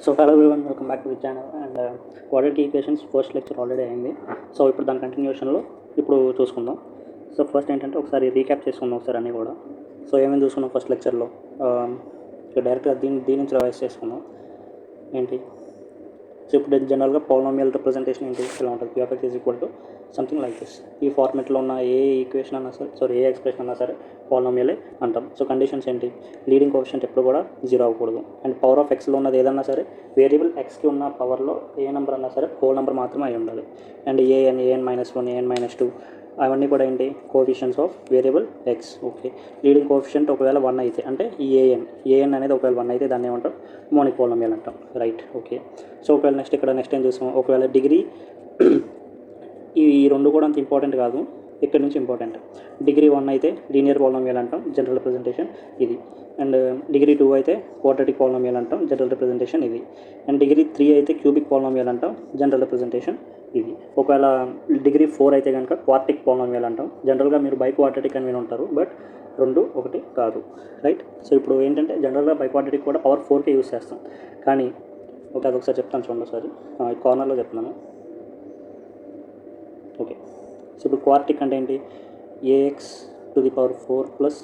So hello everyone, welcome back to the channel. And quadratic equations first lecture already అయింది. So ఇప్పుడు దాని కంటిన్యూషన్లో ఇప్పుడు చూసుకుందాం. సో ఫస్ట్ ఏంటంటే ఒకసారి రీక్యాప్ చేసుకుందాం ఒకసారి అన్నీ కూడా. సో ఏమేమి చూసుకున్నాం ఫస్ట్ లెక్చర్లో, డైరెక్ట్గా దీని నుంచి రివైజ్ చేసుకుందాం. ఏంటి సో ఇప్పుడు జనరల్గా పాలినామియల్ రిప్రజెంటేషన్ ఏంటి ఇలా ఉంటుంది, p(x) is equal to something like this. ఈ ఫార్మెట్లో ఉన్న ఏ ఈక్వేషన్ అన్నా సరే ఏ ఎక్స్ప్రెషన్ అన్నా సరే పాలినామియలే అంటాం. సో కండిషన్స్ ఏంటి, లీడింగ్ కోఎఫిషియంట్ ఎప్పుడు కూడా 0 అవ్వకూడదు. అండ్ పవర్ ఆఫ్ ఎక్స్లో ఉన్నది ఏదన్నా సరే వేరియబుల్ ఎక్స్కి ఉన్న పవర్లో ఏ నెంబర్ అన్నా సరే హోల్ నెంబర్ మాత్రమే అయి ఉండాలి. అండ్ an-1, an-2 అవన్నీ కూడా ఏంటి, coefficients of variable X. Okay, leading coefficient ఒకవేళ 1 అయితే అంటే ఈ an అనేది ఒకవేళ 1 అయితే దాన్ని ఏమంటాం, మోనిక్ పాలినామియల్ అంటాం. Right, okay. సో ఒకవేళ నెక్స్ట్ ఏం చూసాం, ఒకవేళ డిగ్రీ ఈ రెండు కూడా అంత ఇంపార్టెంట్ కాదు, ఇక్కడ నుంచి ఇంపార్టెంట్. డిగ్రీ 1 అయితే లీనియర్ పాలినామియల్ అంటాం, జనరల్ రిప్రజెంటేషన్ ఇది. అండ్ డిగ్రీ 2 అయితే క్వాడ్రాటిక్ పాలినామియల్ అంటాం, జనరల్ రిప్రజెంటేషన్ ఇది. అండ్ డిగ్రీ 3 అయితే క్యూబిక్ పాలినామియల్ అంటాం, జనరల్ రిప్రజెంటేషన్ ఇది. ఒకవేళ డిగ్రీ 4 అయితే కనుక క్వార్టిక్ పాలినామియల్ అంటాం. జనరల్గా మీరు బై క్వాడ్రాటిక్ అని విని ఉంటారు, బట్ రెండు ఒకటి కాదు. రైట్, సో ఇప్పుడు ఏంటంటే జనరల్గా బై క్వాడ్రాటిక్ కూడా పవర్ 4కే యూస్ చేస్తాం. కానీ అదొకసారి చెప్తాను చూడండి, ఒకసారి కార్నర్లో చెప్తున్నాను. ఓకే, సో ఇప్పుడు క్వార్టిక్ అంటే ఏంటి, ax⁴ plus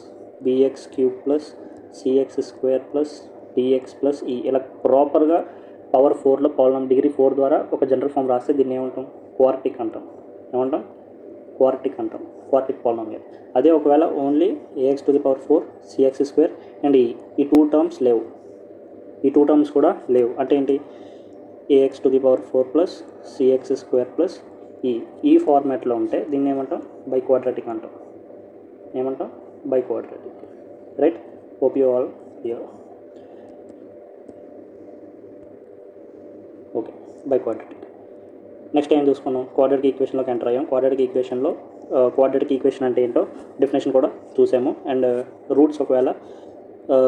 bx³ plus cx² plus dx plus ఈ ఇలా ప్రాపర్గా పవర్ 4లో డిగ్రీ 4 ద్వారా ఒక జనరల్ ఫామ్ రాస్తే దీన్ని ఏమంటాం, క్వార్టిక్ అంటాం. Quartic polynomial. అదే ఒకవేళ ఓన్లీ ax⁴ cx² అండ్ ఈ టూ టర్మ్స్ లేవు, ఈ టూ టర్మ్స్ కూడా లేవు అంటే ఏంటి, ax⁴ ప్లస్ cx² ప్లస్ ఈ ఫార్మాట్లో ఉంటే దీన్ని ఏమంటాం, బై క్వాడ్రాటిక్ అంటాం. By quadratic. Right, hope you all clear. Okay, by quadratic. Next ఏం చూసుకున్నాం, క్వాడ్రాటిక్ ఈక్వేషన్లోకి ఎంటర్ అయ్యాం. క్వాడ్రాటిక్ ఈక్వేషన్ అంటే ఏంటో డెఫినేషన్ కూడా చూసాము. అండ్ రూట్స్ ఒకవేళ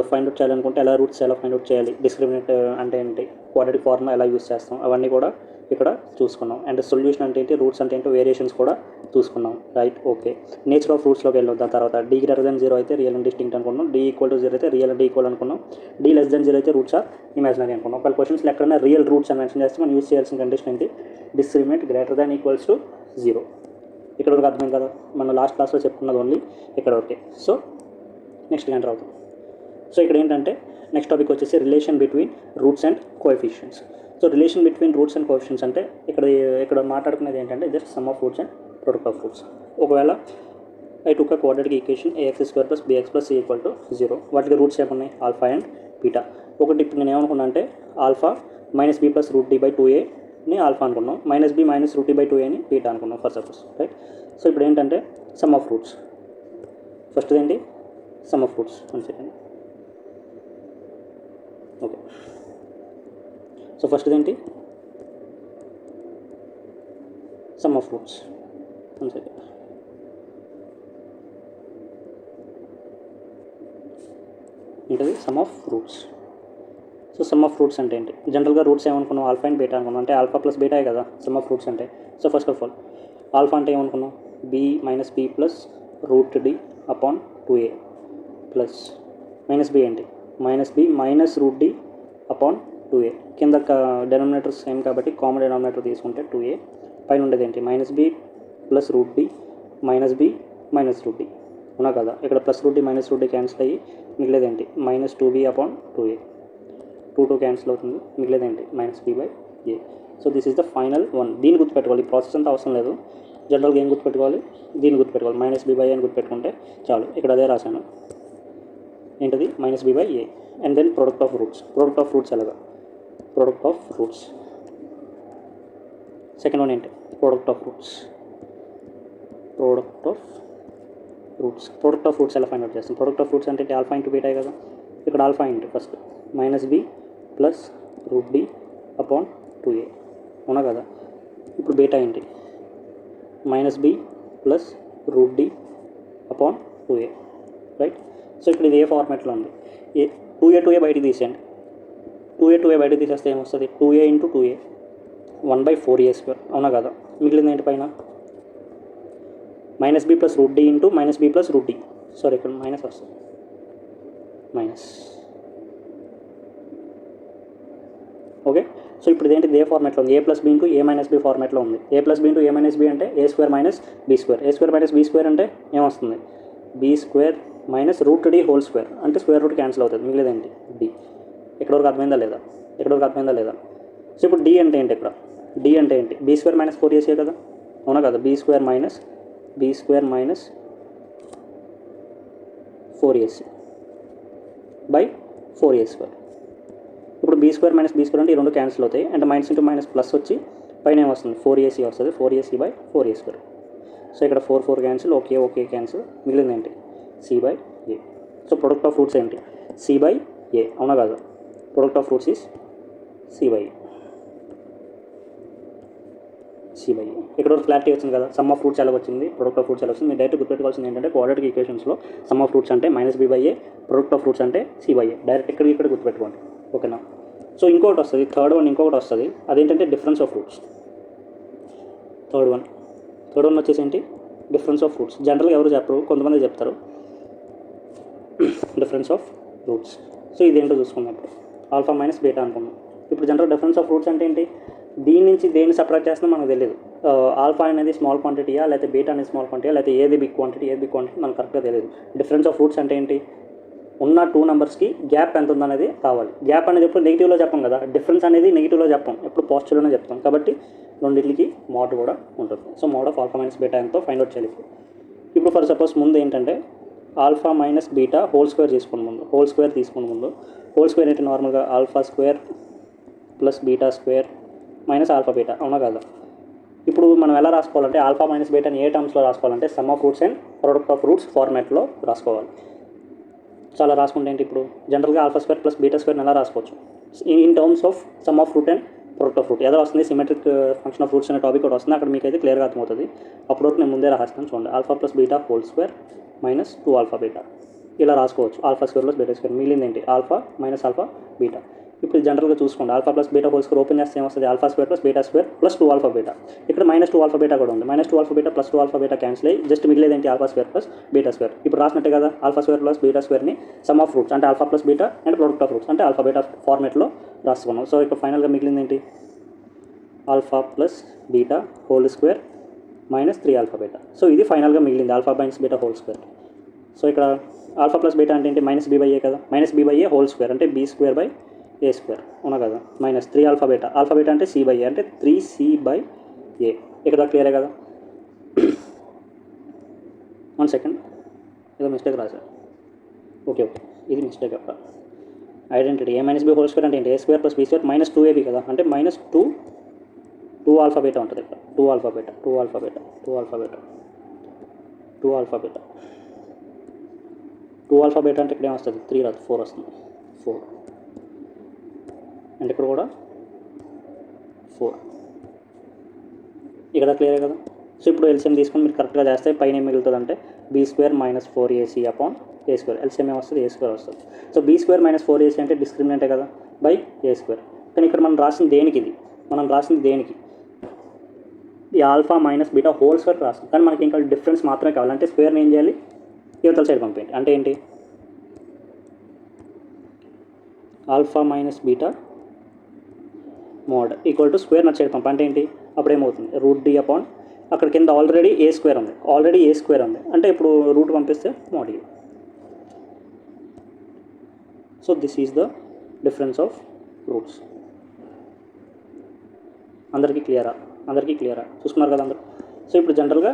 ఫైండ్ అవుట్ చేయాలనుకుంటే ఎలా ఫైండ్ అవుట్ చేయాలి, డిస్క్రిమినేట్ అంటే ఏంటి, క్వాడ్రాటిక్ ఫార్ములా ఎలా యూస్ చేస్తాం, అవన్నీ కూడా ఇక్కడ చూసుకున్నాం. అండ్ సొల్యూషన్ అంటే ఏంటి, రూట్స్ అంటే ఏంటో వేరియేషన్స్ కూడా చూసుకున్నాం. Right, okay. నేచర్ ఆఫ్ రూట్స్లోకి వెళ్ళాం. దాని తర్వాత d>0 అయితే రియల్ అండ్ డిస్టింక్ట్ అనుకున్నాం, d=0 అయితే రియల్ అండ్ ఈక్వల్ అనుకున్నాం, d<0 అయితే రూట్స్ ఆర్ ఇమాజినరీ అనుకున్నాం. ఒకవేళ క్వశ్చన్స్లో ఎక్కడైనా రియల్ రూట్స్ అని మెన్షన్ చేస్తే మనం యూస్ చేయాల్సిన కండిషన్ ఏంటి, డిస్క్రిమినేట్ >= 0. ఇక్కడ వరకు అర్థమైంది కదా, మనం లాస్ట్ క్లాస్లో చెప్పుకున్నది ఓన్లీ ఇక్కడ ఓకే. సో నెక్స్ట్ ఎంటర్ అవుతాం. సో ఇక్కడ ఏంటంటే నెక్స్ట్ టాపిక్ వచ్చేసి relation between roots and coefficients. So relation between roots and coefficients అంటే ఇక్కడ మాట్లాడుకునేది ఏంటంటే just some of roots and product of roots. ఒకవేళ I took a quadratic equation ax² plus bx plus c = 0. వాటికి roots ఏమున్నాయి, alpha and beta. ఒకటి ఇప్పుడు నేను ఏమనుకున్నా అంటే ఆల్ఫా -b + √d/2aని ఆల్ఫా అనుకున్నాం, -b - √d/2aని బీటా అనుకున్నాం ఫర్ సపోజ్. రైట్, సో ఇప్పుడు ఏంటంటే సమ్ ఆఫ్ రూట్స్. ఫస్ట్ ఏంటి, some of roots. 1 second. Okay, so first ఏంటి, సమ్ ఆఫ్ రూట్స్. 1 సెకండ్. ఉంటుంది some of roots. So some of roots అంటే ఏంటి, జనరల్గా రూట్స్ ఏమనుకున్నాం, ఆల్ఫా అండ్ బీటా అనుకున్నాం, అంటే ఆల్ఫా ప్లస్ బీటాయే కదా సమ్ ఆఫ్ రూట్స్ అంటే. So first of all alpha అంటే ఏమనుకున్నాం, b - b plus √d/2a plus -b ఏంటి, -b - √d/2a. కింద డెనామినేటర్ సేమ్ కాబట్టి కామన్ డెనామినేటర్ తీసుకుంటే 2a, పైన ఉండేది ఏంటి, -b plus √d -b - √d ఉన్నా కదా. ఇక్కడ ప్లస్ √d -√d క్యాన్సిల్ అయ్యి మిగిలేది ఏంటి, -2b/2a. 2 క్యాన్సిల్ అవుతుంది, మిగిలేది ఏంటి, -b/a. So this is the final one. దీన్ని గుర్తుపెట్టుకోవాలి, ఈ ప్రాసెస్ అంతా అవసరం లేదు. జనరల్గా ఏం గుర్తుపెట్టుకోవాలి, దీన్ని గుర్తుపెట్టుకోవాలి, -b/a అని గుర్తుపెట్టుకుంటే చాలు. ఇక్కడ అదే రాశాను, ఏంటిది, -b/a. And then product of roots ఎలాగా, product of roots. Second one ఏంటి, ప్రొడక్ట్ ఆఫ్ రూట్స్ ఎలా ఫైండ్ అవుట్ చేస్తాం. ప్రొడక్ట్ ఆఫ్ రూట్స్ అంటే ఆల్ఫా ఇంటూ బీటా కదా. ఇక్కడ alpha into first -b plus √d/2a అవునా కదా. ఇప్పుడు బీటా ఏంటి, -b plus √d/2a. Right, so ఇప్పుడు ఇది ఏ ఫార్మాట్లో ఉంది, 2a బయటికి తీసేయండి. 2a బయటికి తీసేస్తే ఏమొస్తుంది, 2a × 2a 1/4a² అవునా కదా. మిగిలింది ఏంటి పైన, -b plus √d into -b plus √d. Sorry, ఇక్కడ మైనస్ వస్తుంది, మైనస్ ఓకే. సో ఇప్పుడు ఇదేంటి ఏ ఫార్మాట్లో ఉంది, A plus B into A minus B ఫార్మాట్లో ఉంది. A plus B into A minus B అంటే A square minus be square. A square minus be square అంటే ఏమొస్తుంది, B square minus root D whole square. అంటే square root cancel అవుతుంది, మిగిలేదేంటి D. ఇక్కడ వరకు అర్థమైందా లేదా, ఇక్కడ వరకు అర్థమైందా లేదా. సో ఇప్పుడు డి అంటే ఏంటి, ఇక్కడ డి అంటే ఏంటి, బీ స్క్వేర్ మైనస్ 4ac కదా, అవునా కదా. B square minus 4ac by 4a². ఇప్పుడు b square minus be square అంటే ఈ రెండు క్యాన్సిల్ అవుతాయి, అంటే మైనస్ ఇంటూ మైనస్ ప్లస్ వచ్చి పైన ఏమొస్తుంది 4ac వస్తుంది, 4ac బై 4a². సో ఇక్కడ 4 క్యాన్సిల్, ఓకే క్యాన్సిల్, మిగిలింది ఏంటి c/a. So product of roots ఏంటి c/a, అవునా కాదు. Product of roots is c/a. ఇక్కడ వరకు క్లారిటీ వచ్చింది కదా. సమ్ ఆఫ్ రూట్స్ ఎలా వచ్చింది, ప్రొడక్ట్ ఆఫ్ రూట్స్ ఎలా వచ్చింది. మీరు డైరెక్ట్ గుర్తుపెట్టుకోవాల్సింది ఏంటంటే క్వాడ్రాటిక్ ఈక్వేషన్స్లో సమ్ ఆఫ్ రూట్స్ అంటే -b/a, ప్రొడక్ట్ ఆఫ్ రూట్స్ అంటే c/a. డైరెక్ట్ ఇక్కడ గుర్తుపెట్టుకోండి, ఓకేనా. సో ఇంకొకటి వస్తుంది, థర్డ్ వన్ ఇంకొకటి వస్తుంది, అదేంటంటే difference of roots. Third one వచ్చేసి ఏంటి, డిఫరెన్స్ ఆఫ్ రూట్స్. జనరల్గా ఎవరు చెప్పరు, కొంతమంది చెప్తారు డిఫరెన్స్ ఆఫ్ రూట్స్. సో ఇదేంటో చూసుకుందాం ఇప్పుడు. ఆల్ఫా మైనస్ బీటా అనుకున్నాం. ఇప్పుడు జనరల్ డిఫరెన్స్ ఆఫ్ రూట్స్ అంటే ఏంటి, దీని నుంచి దేన్ని సపరేట్ చేస్తుందో మనకు తెలియదు. ఆల్ఫా అనేది స్మాల్ క్వాంటిటీయా, లేకపోతే బీటా అనేది స్మాల్ క్వాంటిటీయా, లేకపోతే ఏది బిగ్ క్వాంటిటీ మనకు కరెక్ట్గా తెలియదు. డిఫరెన్స్ ఆఫ్ రూట్స్ అంటే ఏంటి, ఉన్న 2 నెంబర్స్కి గ్యాప్ ఎంత ఉందనేది కావాలి. గ్యాప్ అనేది ఎప్పుడు నెగిటివ్లో చెప్పం కదా, డిఫరెన్స్ అనేది నెగిటివ్లో చెప్పం, ఎప్పుడు పాజిటివ్లోనే చెప్తాం. కాబట్టి రెండింటికి మోడ్ కూడా ఉంటుంది. So mod of alpha minus beta ఎంతో ఫైండ్ అవుట్ చేయాలి. ఇప్పుడు ఫర్ సపోజ్ ముందు ఏంటంటే alpha minus beta whole square తీసుకుని ముందు హోల్ స్క్వేర్ ఏంటి, నార్మల్గా alpha square plus beta square minus alpha beta, అవునా కదా. ఇప్పుడు మనం ఎలా రాసుకోవాలంటే ఆల్ఫా మైనస్ బీటాని ఏ టర్మ్స్లో రాసుకోవాలంటే sum of roots and product of roots ఫార్మాట్లో రాసుకోవాలి. చాలా రాసుకుంటే ఏంటి, ఇప్పుడు జనరల్గా ఆల్ఫా స్క్వేర్ ప్లస్ బీటా స్క్వేర్ని ఎలా రాసుకోవచ్చు in terms of some of root and product of root. ఏదో వస్తుంది సిమెట్రిక్ ఫంక్షన్ ఆఫ్ రూట్స్ అనే టాపిక్ కూడా వస్తుంది, అక్కడ మీకు అయితే క్లియర్గా అర్థమవుతుంది. అప్పుడు వరకు నేను ముందే రాస్తాను చూడండి. Alpha plus beta whole square minus 2 alpha beta ఇలా రాసుకోవచ్చు. Alpha square plus beta square, మిగిలింది ఏంటి ఆల్ఫా మైనస్ ఆల్ఫా బీటా. ఇప్పుడు జనరల్గా చూసుకోండి, alpha plus beta whole square open చేస్తే ఏమొస్తుంది, alpha square plus beta square plus 2 alpha beta. ఇక్కడ -2 ఆల్ఫా బీటా కూడా ఉంది, -2 alpha beta plus 2 alpha beta cancel అయ్యి జస్ట్ మిగిలేదు ఏంటి alpha square plus beta square. ఇప్పుడు రాసినట్టే కదా, ఆల్ఫా స్క్వేర్ ప్లస్ బీటా స్క్వేర్ని సమ్ ఆఫ్ రూట్స్ అంటే alpha plus beta and product of roots అంటే ఆల్ఫా బీటా ఫార్మేట్లో రాసుకున్నాం. సో ఇక్కడ ఫైనల్గా మిగిలింది ఏంటి, alpha plus beta whole square minus 3 alpha beta. So ఇది ఫైనల్గా మిగిలింది alpha minus beta whole square. So ఇక్కడ ఆల్ఫా ప్లస్ బీటా అంటే ఏంటి, -b/a కదా, -b/a హోల్ స్క్వేర్ అంటే b square by a square, అవునా కదా. -3 ఆల్ఫా బీటా అంటే c/a అంటే 3c/a. ఇక్కడ క్లియరే కదా. 1 సెకండ్, ఏదో మిస్టేక్ రాశారు. ఓకే ఇది మిస్టేక్ అక్కడ. Identity a - b whole square అంటే ఏంటి, a square plus b square -2ab కదా, అంటే -2 ఆల్ఫా బీటా ఉంటుంది ఇక్కడ. 2 ఆల్ఫా బీటా అంటే ఇక్కడ ఏమొస్తుంది, 3 రాదు 4 వస్తుంది, 4 అండ్ ఇక్కడ కూడా 4. ఇక్కడ క్లియర్ కదా. సో ఇప్పుడు ఎల్సిఎం తీసుకొని మీరు కరెక్ట్గా చేస్తే పైన ఏం మిగులుతుంది అంటే b² - 4ac upon a square. LCM ఏమొస్తుంది, a స్క్వేర్ వస్తుంది. సో b² - 4ac అంటే డిస్క్రిమినెంటే కదా బై a స్క్వేర్. కానీ ఇక్కడ మనం రాసింది దేనికి, ఈ alpha minus beta whole square రాస్తాం. కానీ మనకి ఇంకా డిఫరెన్స్ మాత్రమే కావాలి. అంటే స్క్వేర్ని ఏం చేయాలి, యువతల సైడ్ పంపేయండి. అంటే ఏంటి, alpha minus beta mode equal to square నచ్చ సైడ్ పంప. అంటే ఏంటి, అప్పుడు ఏమవుతుంది, √d అపాన్ అక్కడ కింద ఆల్రెడీ a స్క్వేర్ ఉంది, అంటే ఇప్పుడు రూట్ పంపిస్తే mode e. So this is the difference of roots. అందరికీ క్లియరా చూసుకున్నారు కదా అందరూ. సో ఇప్పుడు జనరల్గా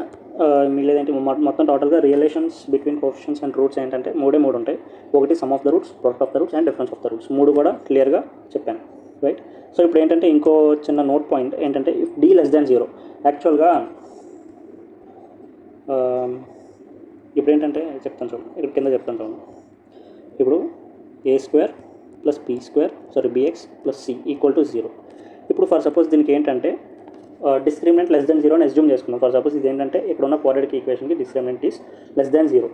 మిగిలేదేంటి, మొత్తం టోటల్గా relations between coefficients and roots ఏంటంటే మూడు ఉంటాయి. ఒకటి some of the roots, product of the roots and difference of the roots. 3 కూడా క్లియర్గా చెప్పాను, రైట్. సో ఇప్పుడు ఏంటంటే ఇంకో చిన్న నోట్ పాయింట్ ఏంటంటే ఇఫ్ d <0 యాక్చువల్గా ఇప్పుడు ఏంటంటే చెప్తాను చూడండి, ఇక్కడ కింద చెప్తాను చూడండి. ఇప్పుడు a² + bx + c = 0. ఇప్పుడు ఫర్ సపోజ్ దీనికి ఏంటంటే డిస్క్రిమినెంట్ <0 అని అస్యూమ్ చేసుకున్నాం. ఫర్ సపోజ్ ఇది ఏంటంటే ఇక్కడ ఉన్న క్వాడ్రాటిక్ ఈక్వేషన్కి discriminant is <0.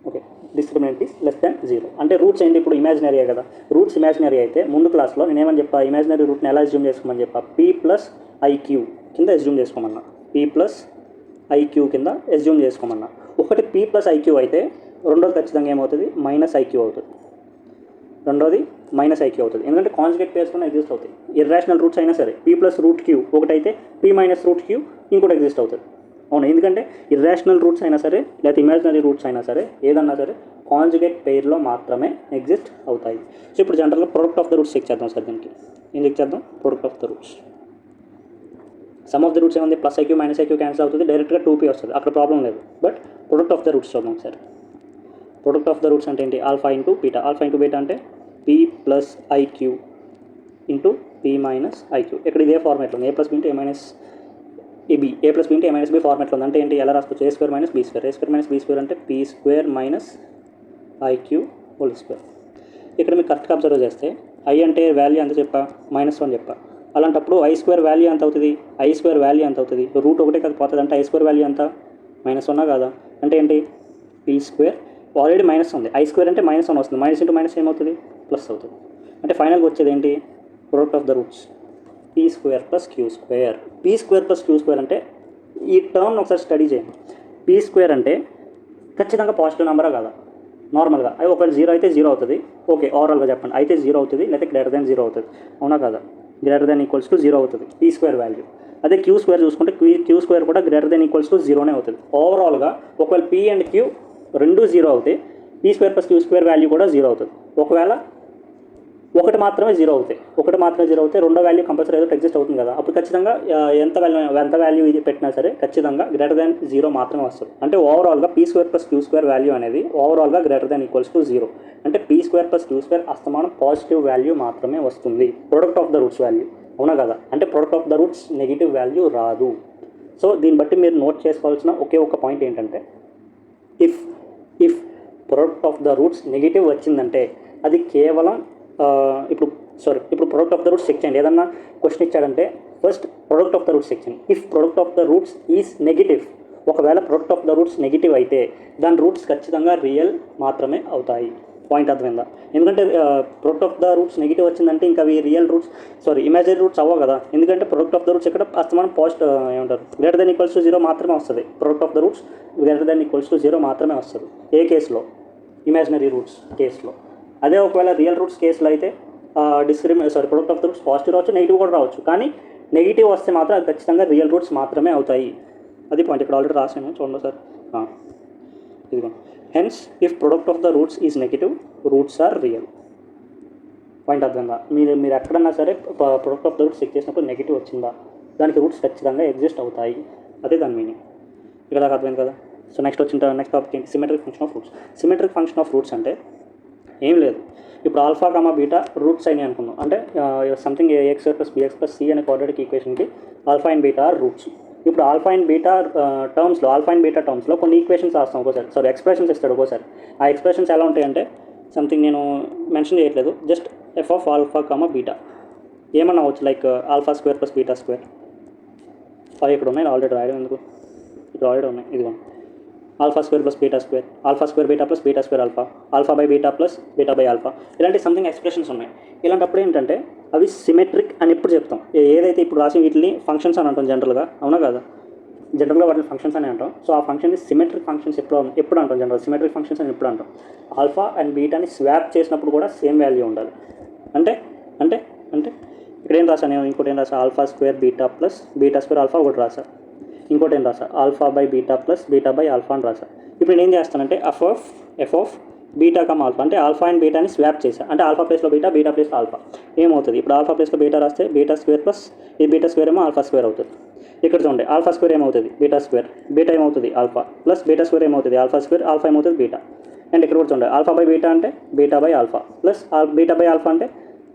Okay, discriminant is <0 అంటే రూట్స్ ఏంటి, ఇప్పుడు ఇమాజినరీ కదా. రూట్స్ ఇమాజినరీ అయితే ముందు క్లాస్లో నేనేమని చెప్పా, ఇమాజినరీ రూట్ని ఎలా అస్యూమ్ చేసుకోమని చెప్పా, p + iq కింద అస్యూమ్ చేసుకోమన్నా. p + iq కింద అస్యూమ్ చేసుకోమన్నా. ఒకటి p + iq అయితే రెండోది ఖచ్చితంగా ఏమవుతుంది, -iq అవుతుంది. రెండోది మైనస్ ఐక్యూ అవుతుంది. ఎందుకంటే కాంజుగేట్ పేర్స్ కూడా ఎగ్జిస్ట్ అవుతాయి. ఇర్రాషనల్ రూట్స్ అయినా సరే పీ ప్లస్ రూట్ క్యూ ఒకటైతే పీ మైనస్ రూట్ క్యూ ఇంకోటి ఎగ్జిస్ట్ అవుతుంది. అవును, ఎందుకంటే ఇర్రాషనల్ రూట్స్ అయినా సరే లేకపోతే ఇమాజినరీ రూట్స్ అయినా సరే ఏదన్నా సరే కాంజుగేట్ పెయిర్లో మాత్రమే ఎగ్జిస్ట్ అవుతాయి. సో ఇప్పుడు జనరల్గా product of the roots check చేద్దాం సార్. దీనికి ఏం చెక్ చేద్దాం? Product of the roots. Sum of the roots ఏముంది? Plus IQ minus IQ cancel అవుతుంది, డైరెక్ట్గా 2p వస్తుంది, అక్కడ ప్రాబ్లం లేదు. But product of the roots చూద్దాం sir. Product of the roots అంటే ఏంటి? Alpha into beta. Alpha into beta అంటే p plus IQ into p minus IQ. ఇక్కడ ఇదే ఫార్మేట్లో ఉంది, a plus B into a minus B, A plus B into a minus B ఫార్మేట్లో ఉంది. అంటే ఏంటి? ఎలా రాసుకోవచ్చు? a square minus be square. a square minus be square అంటే p square minus IQ whole square. ఇక్కడ మీరు కరెక్ట్గా అబ్జర్వ్ చేస్తే i అంటే వాల్యూ ఎంత చెప్పా? -1 చెప్పా. అలాంటప్పుడు i స్క్వేర్ వాల్యూ ఎంత అవుతుంది? i స్క్వేర్ వాల్యూ ఎంత అవుతుంది? రూట్ ఒకటే కదా పోతుంది, అంటే i స్క్వేర్ వాల్యూ ఎంత? -1 కాదా? అంటే ఏంటి? p స్క్వేర్ ఆల్రెడీ మైనస్ ఉంది, i స్క్వేర్ అంటే -1 వస్తుంది, మైనస్ ఇంటూ మైనస్ ఏమవుతుంది? ప్లస్ అవుతుంది. అంటే ఫైనల్గా వచ్చేది ఏంటి? Product of the roots p square plus q square. p square plus q square అంటే ఈ టర్మ్ ఒకసారి స్టడీ చేయండి. p స్క్వేర్ అంటే ఖచ్చితంగా పాజిటివ్ నెంబరా కదా? నార్మల్గా అది ఒకవేళ 0 అయితే 0 అవుతుంది, ఓకే. ఓవరాల్గా చెప్పండి, అయితే 0 అవుతుంది లేకపోతే గ్రేటర్ దాన్ 0 అవుతుంది, అవునా కదా? గ్రేటర్ దాన్ ఈక్వల్స్ టు 0 అవుతుంది p స్క్వేర్ వాల్యూ. అదే క్యూ స్క్వేర్ చూసుకుంటే క్యూ స్క్వేర్ కూడా గ్రేటర్ దాన్ ఈక్వల్స్ టు 0నే అవుతుంది. ఓవరాల్గా ఒకవేళ p అండ్ q రెండు 0 అవుతాయి, p square plus q square value కూడా 0 అవుతుంది. ఒకవేళ ఒకటి మాత్రమే 0 అవుతాయి, రెండో వాల్యూ కంపల్సరీ ఏదో ఎగ్జిస్ట్ అవుతుంది కదా, అప్పుడు ఖచ్చితంగా ఎంత వాల్యూ ఇది పెట్టినా సరే ఖచ్చితంగా గ్రేటర్ దాన్ 0 మాత్రమే వస్తుంది. అంటే ఓవరాల్గా p square plus q square value అనేది ఓవరాల్గా గ్రేటర్ దాన్ ఈక్వల్స్ టు 0. అంటే p square plus q square అస్తమానం పాజిటివ్ వాల్యూ మాత్రమే వస్తుంది, product of the roots value, అవునా కదా? అంటే product of the roots negative value రాదు. సో దీన్ని బట్టి మీరు నోట్ చేసుకోవాల్సిన ఒకే ఒక పాయింట్ ఏంటంటే, if product of the roots negative వచ్చిందంటే అది కేవలం ఇప్పుడు product of the roots check చేయండి. ఏదన్నా క్వశ్చన్ ఇచ్చాడంటే first product of the roots check చేయండి. If product of the roots is negative, ఒకవేళ product of the roots negative అయితే దాని రూట్స్ ఖచ్చితంగా రియల్ మాత్రమే అవుతాయి. పాయింట్ అర్థమైందా? ఎందుకంటే product of the roots negative వచ్చిందంటే ఇంకా అవి ఇమాజినరీ రూట్స్ అవ్వవు కదా. ఎందుకంటే ప్రొడక్ట్ ఆఫ్ ద రూట్స్ ఇక్కడ అస్తమానం ఏమంటారు? గ్రేటర్ దాన్ ఈక్వల్స్ టు 0 మాత్రమే వస్తుంది. Product of the roots greater than equals to 0 మాత్రమే వస్తుంది ఏ కేసులో? ఇమాజినరీ రూట్స్ కేసులో. అదే ఒకవేళ రియల్ రూట్స్ కేసులో అయితే product of the roots positive రావచ్చు, నెగిటివ్ కూడా రావచ్చు, కానీ నెగిటివ్ వస్తే మాత్రం అది ఖచ్చితంగా రియల్ రూట్స్ మాత్రమే అవుతాయి. అది పాయింట్ ఇక్కడ ఆల్రెడీ రాసాను, చూడండి సార్. ఇదిగో, hence if product of the roots is negative, roots are real. Point అర్థంగా మీరు ఎక్కడన్నా సరే product of the roots check చేసినప్పుడు నెగిటివ్ వచ్చిందా, దానికి రూట్స్ ఖచ్చితంగా ఎగ్జిస్ట్ అవుతాయి, అదే దాని మీనింగ్. ఇక్కడ దాకా అర్థమైంది కదా? సో నెక్స్ట్ టాపిక్ ఏంటి? Symmetric function of roots. Symmetric function of roots అంటే ఏం లేదు, ఇప్పుడు ఆల్ఫా కామా బీటా రూట్స్ అయినాయి అనుకున్నాం, అంటే something ax plus bx plus c అనే క్వాడ్రాటిక్ ఈక్వేషన్కి alpha and beta are roots. ఇప్పుడు ఆల్ఫా అండ్ బీటా టర్మ్స్లో కొన్ని ఈక్వేషన్స్ రాస్తాం ఒక్కోసారి, ఎక్స్ప్రెషన్స్ ఇస్తాడు ఒక్కోసారి. ఆ ఎక్స్ప్రెషన్స్ ఎలా ఉంటాయంటే సంథింగ్ నేను మెన్షన్ చేయట్లేదు, just F of alpha comma beta ఏమన్నా అవచ్చు, like alpha square plus beta square. అవి ఇక్కడ ఉన్నాయి, ఆల్రెడీ రాయడం ఎందుకు, ఇక్కడ ఆల్రెడీ ఉన్నాయి. ఇదిగో alpha square plus beta square, alpha square beta plus beta square alpha, alpha by beta plus beta by alpha, ఇలాంటి సంథింగ్ ఎక్స్ప్రెషన్స్ ఉన్నాయి. ఇలాంటప్పుడు ఏంటంటే అవి సిమెట్రిక్ అని ఎప్పుడు చెప్తాం? ఏదైతే ఇప్పుడు రాసి వీటిని ఫంక్షన్స్ అని అంటాం జనరల్గా, అవునా కదా? జనరల్గా వాటిని ఫంక్షన్స్ అని అంటాం. సో ఆ ఫంక్షన్ సిమెట్రిక్ ఫంక్షన్స్ ఎప్పుడు అంటాం? జనరల్ సిమెట్రిక్ ఫంక్షన్స్ అని ఎప్పుడు అంటాం? ఆల్ఫా అండ్ బీటాని స్వాప్ చేసినప్పుడు కూడా సేమ్ వాల్యూ ఉండాలి. అంటే అంటే అంటే ఇక్కడ ఏం రాసా నేను? ఇంకోటి ఏం రాసా? Alpha square beta plus beta square alpha ఒకటి రాసా, ఇంకోటి ఏం రాసా? Alpha by beta plus beta by alpha అని రాసా. ఇప్పుడు నేను ఏం చేస్తానంటే F of beta comma alpha, అంటే ఆల్ఫా అండ్ బీటాని స్వాప్ చేసా, అంటే ఆల్ఫా ప్లేస్లో బీటా, బీటా ప్లేస్లో ఆల్ఫా. ఏమవుతుంది? ఇప్పుడు ఆల్ఫా ప్లేస్లో బీటా రాస్తే బీటా స్క్వేర్ ప్లస్ ఈ బీటా స్క్వేర్ ఏమో ఆల్ఫా స్క్వేర్ అవుతుంది. ఇక్కడ చూడండి, ఆల్ఫా స్క్వేర్ ఏమవుతుంది? బీటా స్క్వేర్, బీటా ఏమవుతుంది? ఆల్ఫా ప్లస్ బీటా స్క్వేర్ ఏమవుతుంది? ఆల్ఫా స్క్వేర్, ఆల్ఫా ఏమవుతుంది? బీటా. అండ్ ఇక్కడ కూడా చూడండి, ఆల్ఫా బై బీటా అంటే beta by alpha plus beta by alpha అంటే